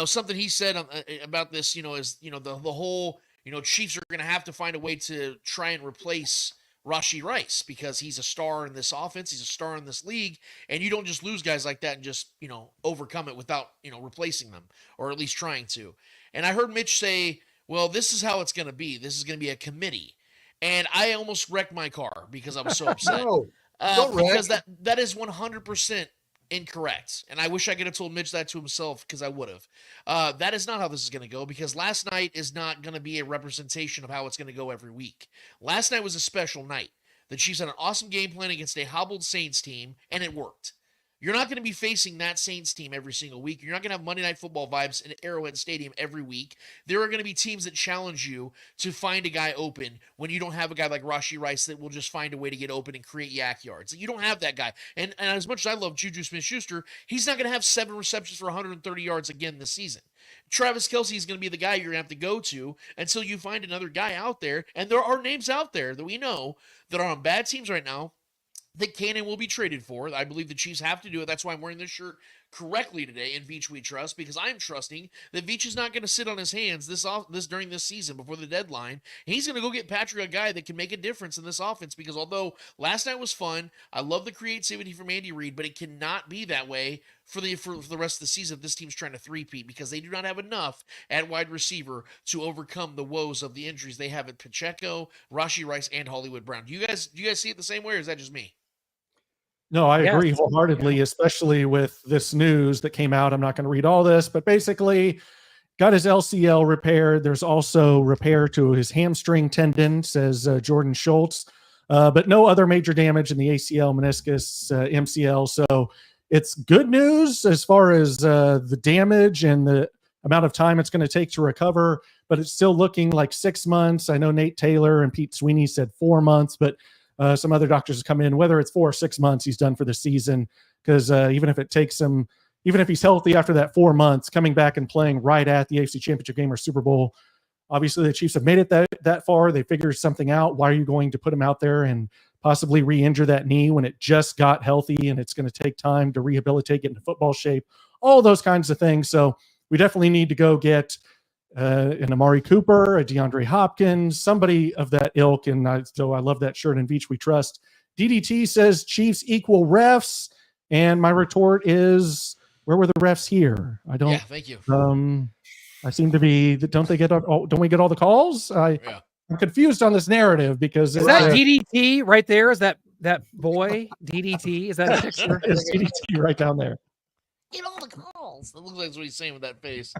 something he said about this, is, the whole, Chiefs are going to have to find a way to try and replace Rashee Rice because he's a star in this offense. He's a star in this league. And you don't just lose guys like that and just, overcome it without, replacing them or at least trying to. And I heard Mitch say, well, this is how it's going to be. This is going to be a committee. And I almost wrecked my car because I was so upset. No, because that is 100% incorrect. And I wish I could have told Mitch that to himself because I would have. That is not how this is going to go because last night is not going to be a representation of how it's going to go every week. Last night was a special night. The Chiefs had an awesome game plan against a hobbled Saints team, and it worked. You're not going to be facing that Saints team every single week. You're not going to have Monday Night Football vibes in Arrowhead Stadium every week. There are going to be teams that challenge you to find a guy open when you don't have a guy like Rashee Rice that will just find a way to get open and create yak yards. You don't have that guy. And as much as I love Juju Smith-Schuster, he's not going to have 7 receptions for 130 yards again this season. Travis Kelce is going to be the guy you're going to have to go to until you find another guy out there. And there are names out there that we know that are on bad teams right now that can and will be traded for. I believe the Chiefs have to do it. That's why I'm wearing this shirt correctly today in Veach We Trust, because I'm trusting that Veach is not going to sit on his hands during this season before the deadline. He's going to go get Patrick, a guy that can make a difference in this offense, because although last night was fun, I love the creativity from Andy Reid, but it cannot be that way for the rest of the season if this team's trying to three-peat, because they do not have enough at wide receiver to overcome the woes of the injuries they have at Pacheco, Rashee Rice, and Hollywood Brown. Do you guys see it the same way, or is that just me? No, I agree wholeheartedly, especially with this news that came out. I'm not going to read all this, but basically got his LCL repaired. There's also repair to his hamstring tendon, says Jordan Schultz, but no other major damage in the ACL, meniscus, MCL. So it's good news as far as the damage and the amount of time it's going to take to recover, but it's still looking like 6 months. I know Nate Taylor and Pete Sweeney said 4 months, but some other doctors have come in, whether it's 4 or 6 months, he's done for the season. Because even if it takes him, even if he's healthy after that 4 months, coming back and playing right at the AFC Championship game or Super Bowl, obviously the Chiefs have made it that far. They figured something out. Why are you going to put him out there and possibly re-injure that knee when it just got healthy and it's going to take time to rehabilitate, get into football shape, all those kinds of things. So we definitely need to go get an Amari Cooper, a DeAndre Hopkins, somebody of that ilk. And so I love that shirt in Veach We Trust. DDT says Chiefs equal refs. And my retort is, where were the refs here? I don't. Yeah, thank you. I seem to be. Don't we get all the calls? I'm confused on this narrative because is that DDT right there? Is that boy DDT? Is that a picture? It's DDT right down there. Get all the calls. That looks like that's what he's saying with that face.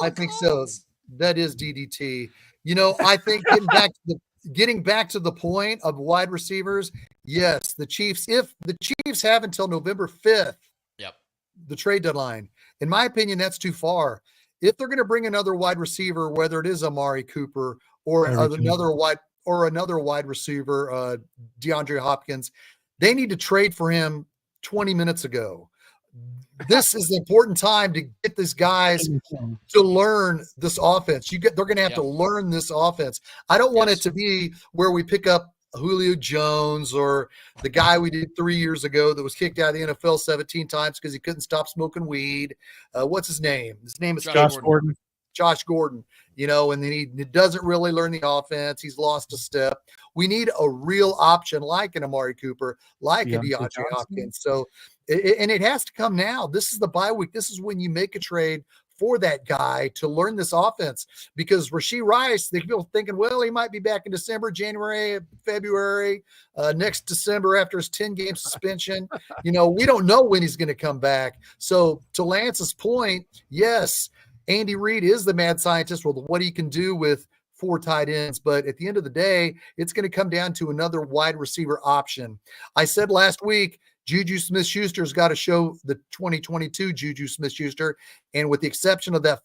I think so. That is DDT. I think getting back to the point of wide receivers, yes, the Chiefs, if the Chiefs have until November 5th, the trade deadline, in my opinion, that's too far. If they're going to bring another wide receiver, whether it is Amari Cooper or another wide receiver, DeAndre Hopkins, they need to trade for him 20 minutes ago. this is an important time to get these guys to learn this offense. They're going to have to learn this offense. I don't want it to be where we pick up Julio Jones or the guy we did 3 years ago that was kicked out of the NFL 17 times because he couldn't stop smoking weed. What's his name? His name is Josh Gordon. Josh Gordon, and then he doesn't really learn the offense. He's lost a step. We need a real option like an Amari Cooper, like a DeAndre Hopkins. So, and it has to come now. This is the bye week. This is when you make a trade for that guy to learn this offense, because Rashee Rice, they people thinking, well, he might be back in December, January, February, next December after his 10-game suspension. We don't know when he's going to come back. So to Lance's point, yes, Andy Reid is the mad scientist with what he can do with 4 tight ends. But at the end of the day, it's going to come down to another wide receiver option. I said last week, Juju Smith-Schuster's got to show the 2022 Juju Smith-Schuster. And with the exception of that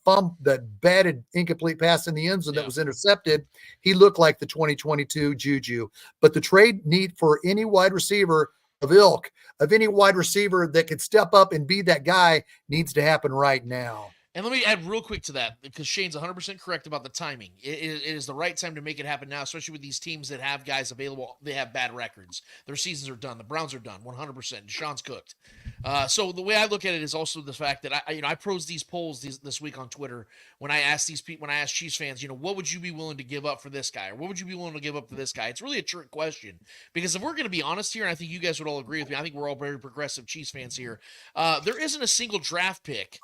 batted incomplete pass in the end zone that was intercepted, he looked like the 2022 Juju. But the trade need for any wide receiver of any wide receiver that could step up and be that guy needs to happen right now. And let me add real quick to that, because Shane's 100% correct about the timing. It is the right time to make it happen now, especially with these teams that have guys available. They have bad records. Their seasons are done. The Browns are done, 100%. Deshaun's cooked. So the way I look at it is also the fact that I posed these polls this week on Twitter when I asked these people, when I asked Chiefs fans, what would you be willing to give up for this guy, or what would you be willing to give up for this guy? It's really a trick question, because if we're going to be honest here, and I think you guys would all agree with me, I think we're all very progressive Chiefs fans here. There isn't a single draft pick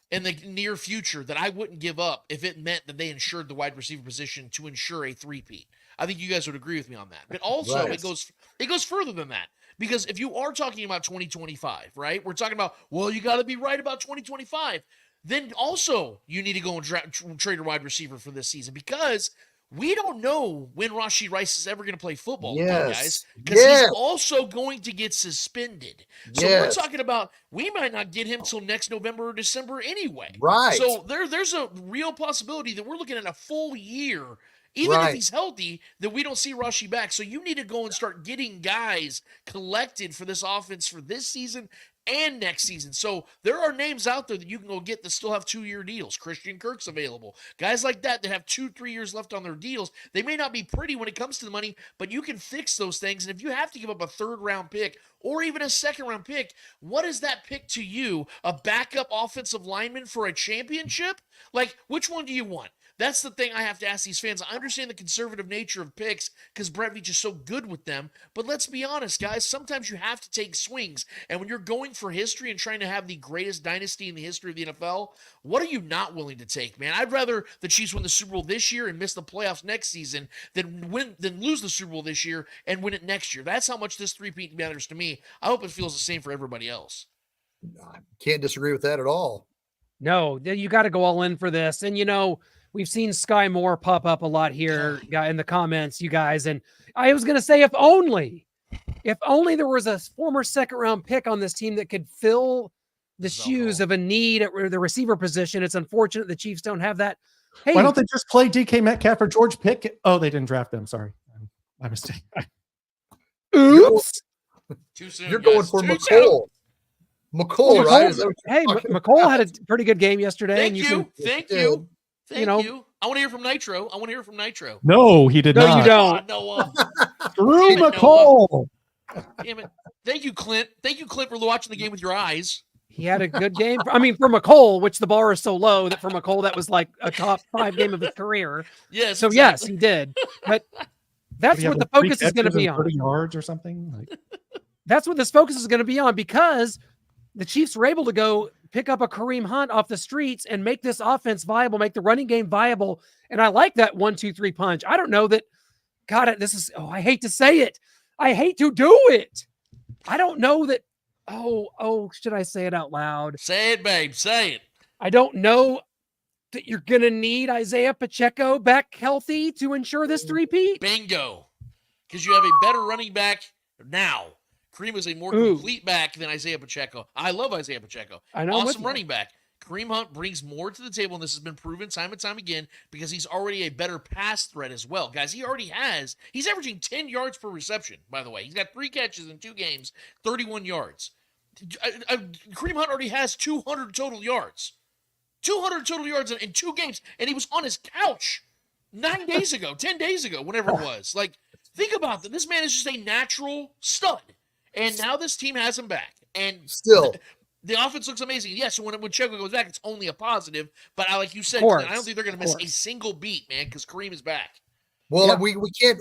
in the near future that I wouldn't give up if it meant that they insured the wide receiver position to ensure a three-peat. I think you guys would agree with me on that. But also, it goes further than that. Because if you are talking about 2025, right? We're talking about, well, you got to be right about 2025. Then also, you need to go and trade a wide receiver for this season, because we don't know when Rashee Rice is ever going to play football, guys, because he's also going to get suspended. So we're talking about, we might not get him till next November or December anyway. Right. So there's a real possibility that we're looking at a full year, even if he's healthy, that we don't see Rashee back. So you need to go and start getting guys collected for this offense for this season and next season. So there are names out there that you can go get that still have 2-year deals. Christian Kirk's available. Guys like that have 2-3 years left on their deals. They may not be pretty when it comes to the money, but you can fix those things. And if you have to give up a 3rd-round pick or even a 2nd-round pick, what is that pick to you? A backup offensive lineman for a championship? Like, which one do you want? That's the thing I have to ask these fans. I understand the conservative nature of picks because Brett Veach is so good with them. But let's be honest, guys. Sometimes you have to take swings. And when you're going for history and trying to have the greatest dynasty in the history of the NFL, what are you not willing to take, man? I'd rather the Chiefs win the Super Bowl this year and miss the playoffs next season than lose the Super Bowl this year and win it next year. That's how much this three-peat matters to me. I hope it feels the same for everybody else. I can't disagree with that at all. No, you got to go all in for this. And, we've seen Sky Moore pop up a lot here in the comments, you guys. And I was going to say, if only there was a former 2nd-round pick on this team that could fill the shoes of a need at the receiver position. It's unfortunate the Chiefs don't have that. Hey, why don't they just play DK Metcalf or George Pickett? Oh, they didn't draft them. Sorry. My mistake. Oops. Too soon, You're going for McCole. McCole, right? Hey, McCole had a pretty good game yesterday. Thank you. Thank you. I want to hear from Nitro. No, he did not. No, you don't. Noah. Drew McCole. Damn it. Thank you, Clint. Thank you, Clint, for watching the game with your eyes. He had a good game. I mean, for McCole, which the bar is so low that for McCole, that was like a top 5 game of his career. Yes. So, yes, he did. But that's what the focus is going to be on. 30 yards or something. That's what this focus is going to be on, because the Chiefs were able to go pick up a Kareem Hunt off the streets and make this offense viable, make the running game viable. And I like that 1-2-3 punch. I don't know that, God, I hate to say it. I hate to do it. I don't know that. Should I say it out loud? Say it, babe. Say it. I don't know that you're going to need Isaiah Pacheco back healthy to ensure this three-peat. Bingo. Because you have a better running back now. Kareem is a more complete back than Isaiah Pacheco. I love Isaiah Pacheco. I know. Awesome running back. Kareem Hunt brings more to the table, and this has been proven time and time again, because he's already a better pass threat as well. Guys, he's averaging 10 yards per reception, by the way. He's got 3 catches in 2 games, 31 yards. Kareem Hunt already has 200 total yards. 200 total yards in 2 games, and he was on his couch 9 days ago, 10 days ago, whenever it was. Like, think about that. This man is just a natural stud, and now this team has him back. And Still, the offense looks amazing. Yes, so when Checo goes back, it's only a positive. But like you said, course, I don't think they're going to miss a single beat, man, because Kareem is back. well, Yeah. we can't.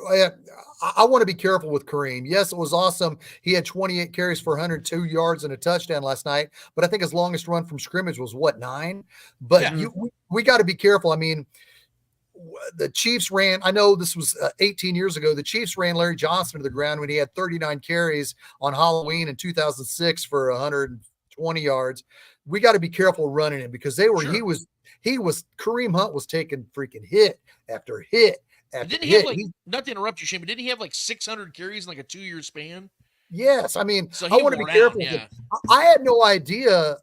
I want to be careful with Kareem. Yes, it was awesome. He had 28 carries for 102 yards and a touchdown last night. But I think his longest run from scrimmage was what, 9? But Yeah. we got to be careful. I mean, the Chiefs ran. I know this was 18 years ago. The Chiefs ran Larry Johnson to the ground when he had 39 carries on Halloween in 2006 for 120 yards. We got to be careful running him because they were. Sure. He was. Kareem Hunt was taking freaking hit after hit. Didn't he have not to interrupt you, Shane, but didn't he have like 600 carries in like a 2-year span? Yes, I mean, So I want to be wore careful. out, yeah. I had no idea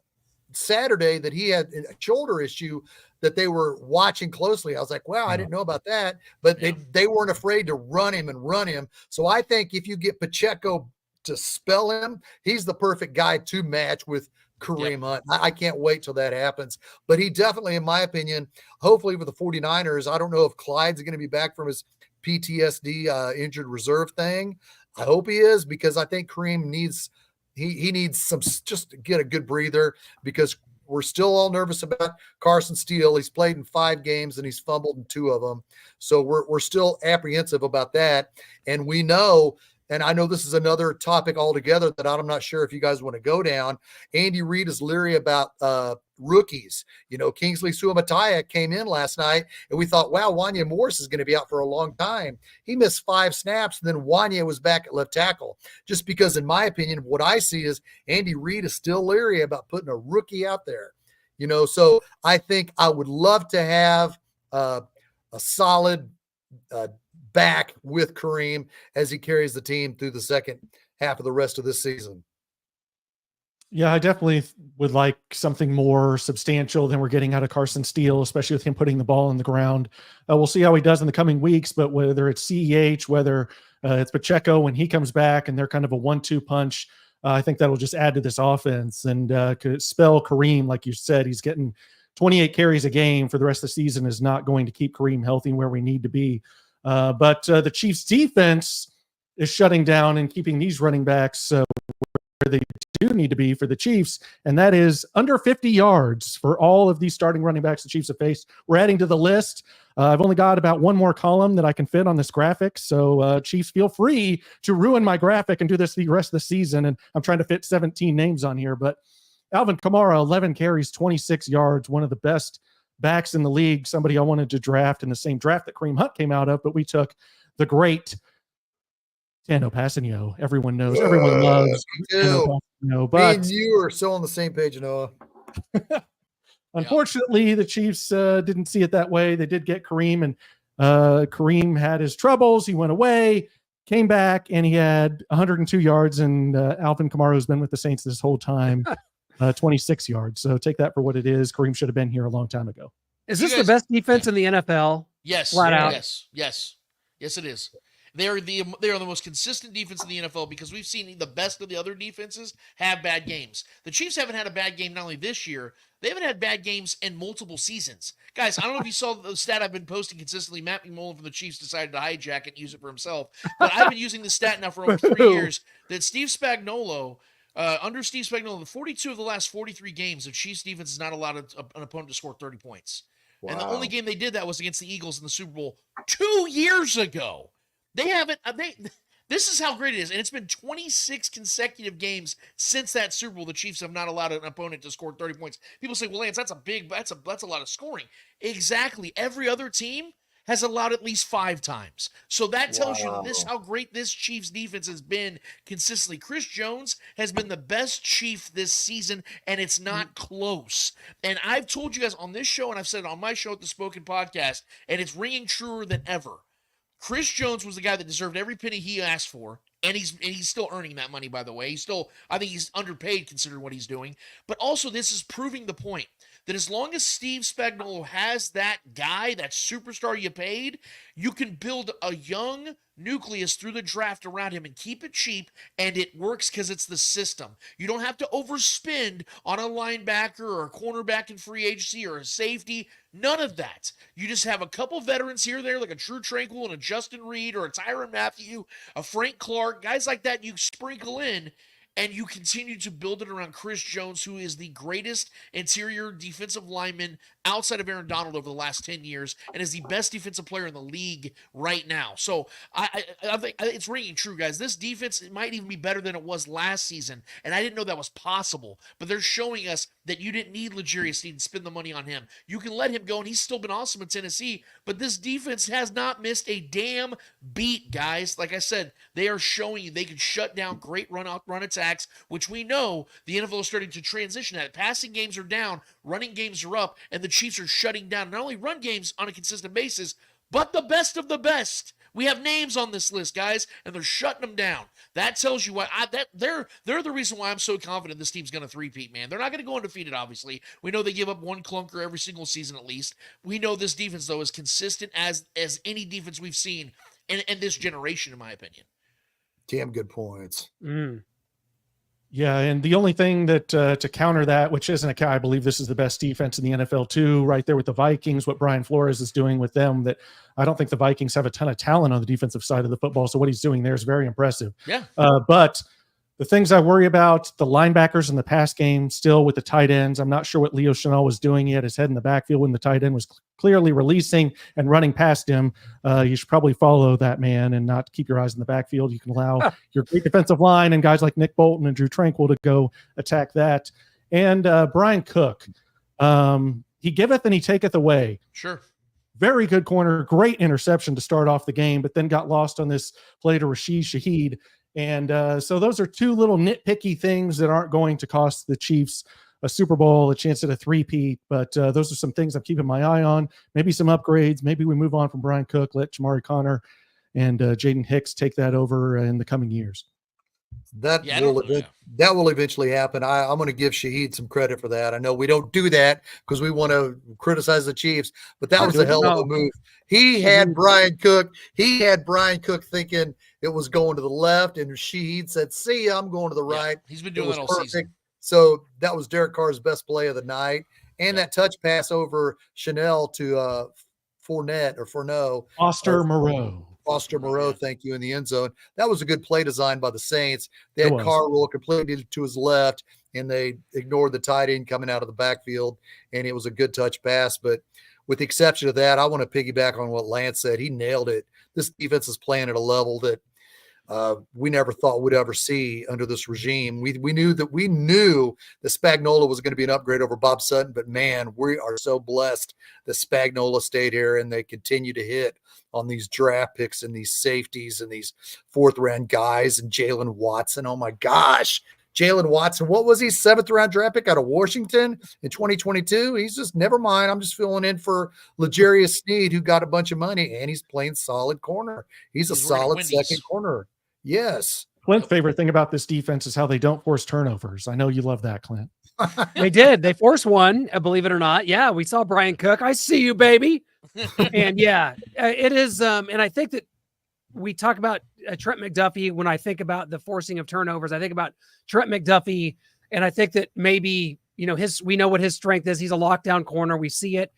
Saturday that he had a shoulder issue that they were watching closely. I was like, wow, I didn't know about that. But they weren't afraid to run him. So I think if you get Pacheco to spell him, he's the perfect guy to match with Kareem Hunt. I can't wait till that happens. But he definitely, in my opinion, hopefully with the 49ers, I don't know if Clyde's going to be back from his PTSD injured reserve thing. I hope he is because I think Kareem needs he needs some just to get a good breather because we're still all nervous about Carson Steele. He's played in 5 games and he's fumbled in 2 of them. So we're still apprehensive about that. And we know, and I know this is another topic altogether that I'm not sure if you guys want to go down. Andy Reid is leery about rookies. You know, Kingsley Suamataia came in last night and we thought, wow, Wanya Morris is going to be out for a long time. He missed 5 snaps and then Wanya was back at left tackle. Just because, in my opinion, what I see is Andy Reid is still leery about putting a rookie out there. You know, so I think I would love to have a solid back with Kareem as he carries the team through the second half of the rest of this season. Yeah, I definitely would like something more substantial than we're getting out of Carson Steele, especially with him putting the ball on the ground. We'll see how he does in the coming weeks, but whether it's CEH, whether it's Pacheco when he comes back and they're kind of a 1-2 punch, I think that'll just add to this offense and could spell Kareem, like you said, he's getting 28 carries a game for the rest of the season is not going to keep Kareem healthy where we need to be. But the Chiefs defense is shutting down and keeping these running backs where they do need to be for the Chiefs, and that is under 50 yards for all of these starting running backs the Chiefs have faced. We're adding to the list. I've only got about one more column that I can fit on this graphic, so Chiefs, feel free to ruin my graphic and do this the rest of the season, and I'm trying to fit 17 names on here, but Alvin Kamara, 11 carries, 26 yards, one of the best backs in the league, somebody I wanted to draft in the same draft that Kareem Hunt came out of, but we took the great Tano Passanio. Everyone knows, everyone loves Tano Passanio, but me and you are so on the same page, Noah. Unfortunately, the Chiefs didn't see it that way. They did get Kareem, and Kareem had his troubles. He went away, came back, and he had 102 yards, and Alvin Kamara has been with the Saints this whole time, 26 yards. So take that for what it is. Kareem should have been here a long time ago. Is this the best defense in the NFL? Yes. Flat out. Yes, it is. They are the most consistent defense in the NFL because we've seen the best of the other defenses have bad games. The Chiefs haven't had a bad game not only this year, they haven't had bad games in multiple seasons. Guys, I don't know if you saw the stat I've been posting consistently. Matt McMullen from the Chiefs decided to hijack it and use it for himself. But I've been using the stat now for over 3 years that Steve Spagnuolo, under Steve Spagnuolo, the 42 of the last 43 games, the Chiefs defense is not allowed an opponent to score 30 points. Wow. And the only game they did that was against the Eagles in the Super Bowl 2 years ago. They haven't. This is how great it is, and it's been 26 consecutive games since that Super Bowl. The Chiefs have not allowed an opponent to score 30 points. People say, "Well, Lance, that's a lot of scoring." Exactly. Every other team has allowed at least 5 times. So that tells you how great this Chiefs defense has been consistently. Chris Jones has been the best Chief this season, and it's not close. And I've told you guys on this show, and I've said it on my show at the Spoken Podcast, and it's ringing truer than ever. Chris Jones was the guy that deserved every penny he asked for, and he's still earning that money, by the way. I think he's underpaid considering what he's doing. But also, this is proving the point. that as long as Steve Spagnuolo has that guy, that superstar you paid, you can build a young nucleus through the draft around him and keep it cheap, and it works because it's the system. You don't have to overspend on a linebacker or a cornerback in free agency or a safety. None of that. You just have a couple veterans here or there, like a Drew Tranquil and a Justin Reed or a Tyrann Mathieu, a Frank Clark, guys like that you sprinkle in, and you continue to build it around Chris Jones, who is the greatest interior defensive lineman outside of Aaron Donald over the last 10 years and is the best defensive player in the league right now. So I think it's ringing true, guys. This defense might even be better than it was last season, and I didn't know that was possible. But they're showing us that you didn't need L'Jarius Sneed and spend the money on him. You can let him go, and he's still been awesome in Tennessee, but this defense has not missed a damn beat, guys. Like I said, they are showing you they can shut down great run attacks, which we know the NFL is starting to transition at. Passing games are down, running games are up, and the Chiefs are shutting down not only run games on a consistent basis, but the best of the best. We have names on this list, guys, and they're shutting them down. That tells you why they're the reason why I'm so confident this team's going to three-peat, man. They're not going to go undefeated, obviously. We know they give up one clunker every single season at least. We know this defense, though, is consistent as any defense we've seen in this generation, in my opinion. Damn good points. Yeah, and the only thing that to counter that, which isn't I believe this is the best defense in the NFL too, right there with the Vikings, what Brian Flores is doing with them, that I don't think the Vikings have a ton of talent on the defensive side of the football, so what he's doing there is very impressive. Yeah. But the things I worry about, the linebackers in the pass game, still with the tight ends. I'm not sure what Leo Chenal was doing. He had his head in the backfield when the tight end was clearly releasing and running past him. You should probably follow that man and not keep your eyes in the backfield. You can allow your great defensive line and guys like Nick Bolton and Drew Tranquil to go attack that. And Brian Cook, he giveth and he taketh away. Sure. Very good corner, great interception to start off the game, but then got lost on this play to Rashid Shaheed. And so those are two little nitpicky things that aren't going to cost the Chiefs a Super Bowl, a chance at a three-peat. But those are some things I'm keeping my eye on. Maybe some upgrades. Maybe we move on from Brian Cook, let Jamari Connor and Jaden Hicks take that over in the coming years. That will eventually happen. I'm going to give Shaheed some credit for that. I know we don't do that because we want to criticize the Chiefs, but that was a hell of a move. He had Brian Cook thinking it was going to the left, and Shaheed said, "See, I'm going to the right." He's been doing that all season. So that was Derek Carr's best play of the night, and that touch pass over Chanel to Fourneau. Foster Moreau, thank you, in the end zone. That was a good play design by the Saints. They had Carr roll completely to his left, and they ignored the tight end coming out of the backfield, and it was a good touch pass. But with the exception of that, I want to piggyback on what Lance said. He nailed it. This defense is playing at a level that we never thought we'd ever see under this regime. We knew that Spagnuolo was going to be an upgrade over Bob Sutton, but man, we are so blessed that Spagnuolo stayed here and they continue to hit on these draft picks and these safeties and these fourth round guys and Jalen Watson. Oh my gosh. Jalen Watson, what was he? 7th round draft pick out of Washington in 2022. He's just, never mind. I'm just filling in for L'Jarius Sneed, who got a bunch of money, and he's playing solid corner. He's a solid second corner. Yes. Clint's favorite thing about this defense is how they don't force turnovers. I know you love that, Clint. They did. They forced one, believe it or not. Yeah, we saw Brian Cook. I see you, baby. And yeah, it is. And I think that we talk about Trent McDuffie. When I think about the forcing of turnovers, I think about Trent McDuffie, and I think that maybe, we know what his strength is. He's a lockdown corner. We see it.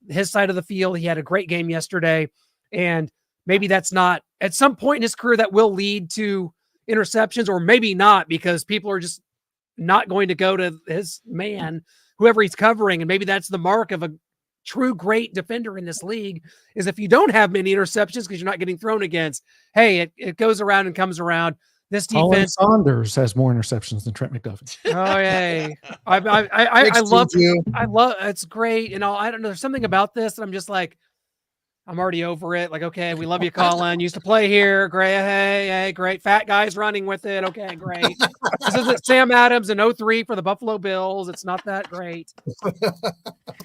His side of the field. He had a great game yesterday, and maybe that's not at some point in his career that will lead to interceptions, or maybe not, because people are just not going to go to his man, whoever he's covering. And maybe that's the mark of a true great defender in this league, is if you don't have many interceptions because you're not getting thrown against. Hey, it goes around and comes around. This defense. Colin Saunders has more interceptions than Trent McDuffie. Oh, yeah. I love it's great. I don't know. There's something about this that I'm just like, I'm already over it. Like, okay, we love you, Colin. Used to play here. Great. Hey, great. Fat guy's running with it. Okay, great. This isn't Sam Adams in 03 for the Buffalo Bills. It's not that great.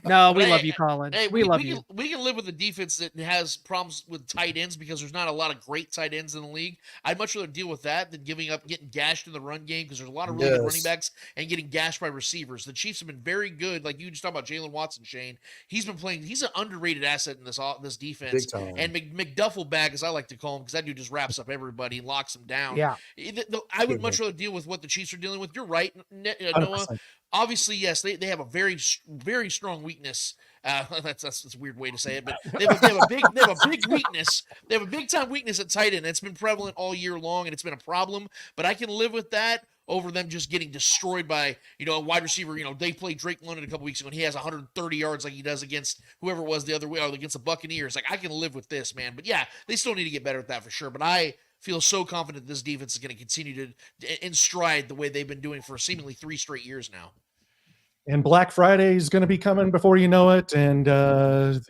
No, we love you, Colin. Hey, we love you. We can live with a defense that has problems with tight ends because there's not a lot of great tight ends in the league. I'd much rather deal with that than getting gashed in the run game because there's a lot of really good running backs and getting gashed by receivers. The Chiefs have been very good. Like you just talked about Jalen Watson, Shane. He's been playing. He's an underrated asset in this defense. And McDuffel bag, as I like to call him, because that dude just wraps up everybody and locks them down. Yeah. I would much rather deal with what the Chiefs are dealing with. You're right, Noah. Obviously, yes, they have a very, very strong weakness. That's a weird way to say it, but they have a big weakness. They have a big time weakness at tight end. It's been prevalent all year long, and it's been a problem. But I can live with that over them just getting destroyed by a wide receiver. They played Drake London a couple weeks ago, and he has 130 yards like he does against whoever it was the other way, or against the Buccaneers. Like I can live with this, man. But yeah, they still need to get better at that for sure. But I feel so confident this defense is going to continue to in stride the way they've been doing for seemingly 3 straight years now. And Black Friday is going to be coming before you know it. And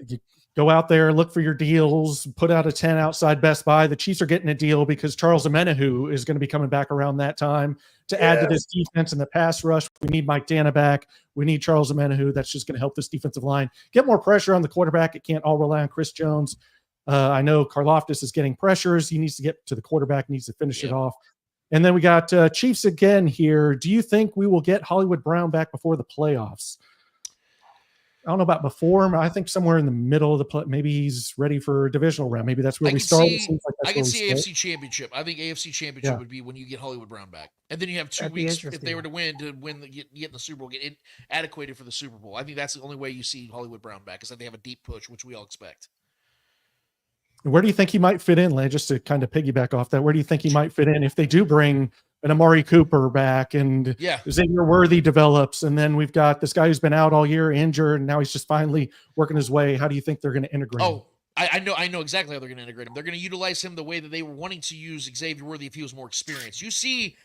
you go out there, look for your deals, put out a 10 outside Best Buy. The Chiefs are getting a deal because Charles Omenihu is going to be coming back around that time to add to this defense in the pass rush. We need Mike Dana back. We need Charles Omenihu. That's just going to help this defensive line get more pressure on the quarterback. It can't all rely on Chris Jones. I know Karlaftis is getting pressures. He needs to get to the quarterback, needs to finish it off. And then we got Chiefs again here. Do you think we will get Hollywood Brown back before the playoffs? I don't know about before. I think somewhere in the middle of the play. Maybe he's ready for a divisional round. Maybe that's where we start. I can see AFC Championship. I think AFC Championship would be when you get Hollywood Brown back, and then you have 2 weeks if they were to win get in the Super Bowl, get adequated for the Super Bowl. I think that's the only way you see Hollywood Brown back is that they have a deep push, which we all expect. Where do you think he might fit in, Lane? Just to kind of piggyback off that, where do you think he might fit in if they do bring an Amari Cooper back and Xavier Worthy develops, and then we've got this guy who's been out all year injured, and now he's just finally working his way? How do you think they're going to integrate him? I know exactly how they're going to integrate him. They're going to utilize him the way that they were wanting to use Xavier Worthy if he was more experienced. You see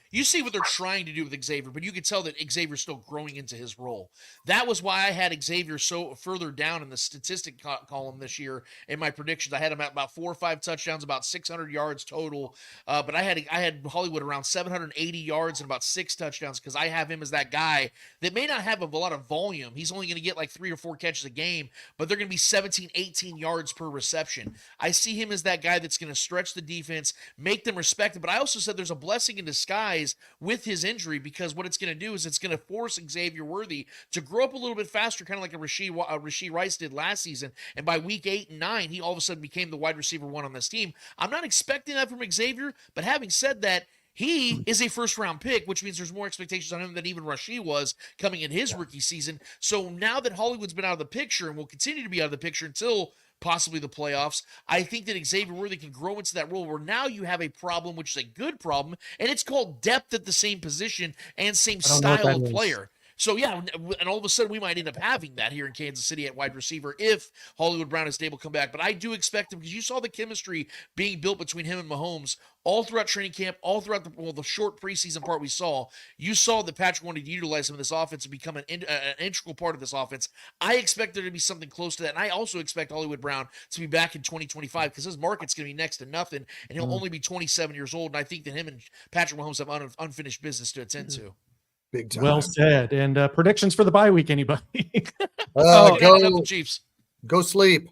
what they're trying to do with Xavier, but you can tell that Xavier's still growing into his role. That was why I had Xavier so further down in the statistic column this year in my predictions. I had him at about 4 or 5 touchdowns, about 600 yards total. But I had Hollywood around 780 yards and about 6 touchdowns because I have him as that guy that may not have a lot of volume. He's only going to get like 3 or 4 catches a game, but they're going to be 17, 18 yards per reception. I see him as that guy that's going to stretch the defense, make them respect it. But I also said there's a blessing in disguise with his injury because what it's going to do is it's going to force Xavier Worthy to grow up a little bit faster, kind of like a Rashee Rice did last season. And by week 8 and 9, he all of a sudden became the wide receiver 1 on this team. I'm not expecting that from Xavier, but having said that, he is a first-round pick, which means there's more expectations on him than even Rashee was coming in his rookie season. So now that Hollywood's been out of the picture and will continue to be out of the picture until possibly the playoffs, I think that Xavier Worthy can grow into that role where now you have a problem, which is a good problem, and it's called depth at the same position and same style of player. So, yeah, and all of a sudden we might end up having that here in Kansas City at wide receiver if Hollywood Brown is able to come back. But I do expect him because you saw the chemistry being built between him and Mahomes all throughout training camp, all throughout the short preseason part we saw. You saw that Patrick wanted to utilize him in this offense and become an integral part of this offense. I expect there to be something close to that. And I also expect Hollywood Brown to be back in 2025 because his market's going to be next to nothing, and he'll only be 27 years old. And I think that him and Patrick Mahomes have unfinished business to attend to. Big time. Well said. And predictions for the bye week, anybody? Go Chiefs. Go sleep.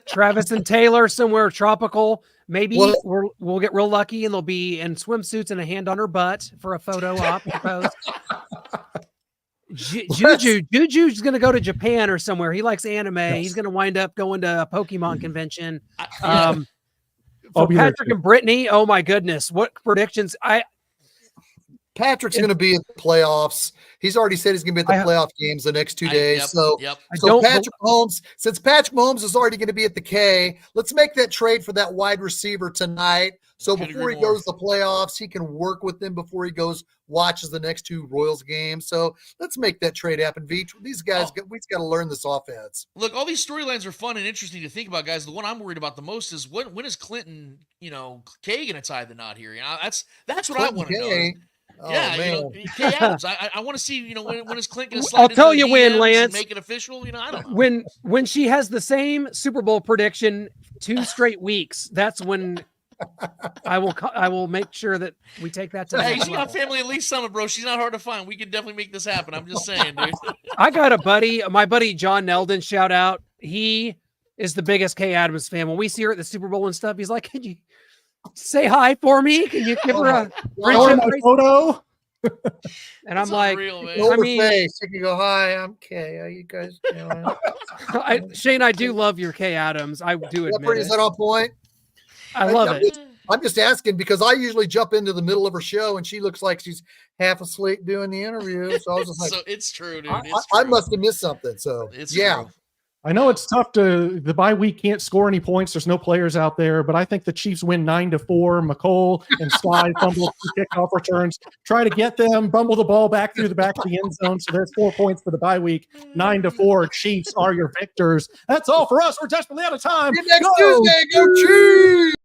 Travis and Taylor somewhere tropical. Maybe we'll get real lucky and they'll be in swimsuits and a hand on her butt for a photo op. Juju's going to go to Japan or somewhere. He likes anime. Yes. He's going to wind up going to a Pokemon convention. For Patrick and Brittany, oh my goodness, what predictions! Patrick's going to be in the playoffs. He's already said he's going to be at the playoff games the next 2 days. So Patrick Mahomes, since Patrick Mahomes is already going to be at the K, let's make that trade for that wide receiver tonight. So before he goes to the playoffs, he can work with them before he watches the next 2 Royals games. So let's make that trade happen, Veach. These guys, we've got to learn this offense. Look, all these storylines are fun and interesting to think about, guys. The one I'm worried about the most is when is Clinton, K going to tie the knot here? That's what Clinton I want to know. Yeah, man. you know, Kay Adams. I want to see, you know, when is Clint going to I'll slide tell into you the when, DMs and Lance. make it official? You know, I don't know. When she has the same Super Bowl prediction 2 straight weeks, that's when I will make sure that we take that to the Hey, next she got level. family at Lee's Summit, bro. She's not hard to find. We could definitely make this happen. I'm just saying, dude. I got a buddy, my buddy John Neldon, shout out. He is the biggest Kay Adams fan. When we see her at the Super Bowl and stuff, he's like, "Can you say hi for me? Can you give her a Or friendship my bracelet?" photo. And I'm It's like, unreal, man. Over mean- face. You can go, hi, I'm Kay. How you guys doing? Shane, I do love your Kay Adams. I do admit Is it. that on point? I love it. I'm just asking because I usually jump into the middle of her show and she looks like she's half asleep doing the interview. So I was just like, So it's true, dude. I It's true. must have missed something. So It's yeah, true. I know it's tough the bye week can't score any points. There's no players out there, but I think the Chiefs win 9-4. McCole and Sky fumble 2 kickoff returns. Try to get them, bumble the ball back through the back of the end zone. So there's 4 points for the bye week. 9-4. Chiefs are your victors. That's all for us. We're desperately out of time. see you next Go Tuesday. Go Chiefs!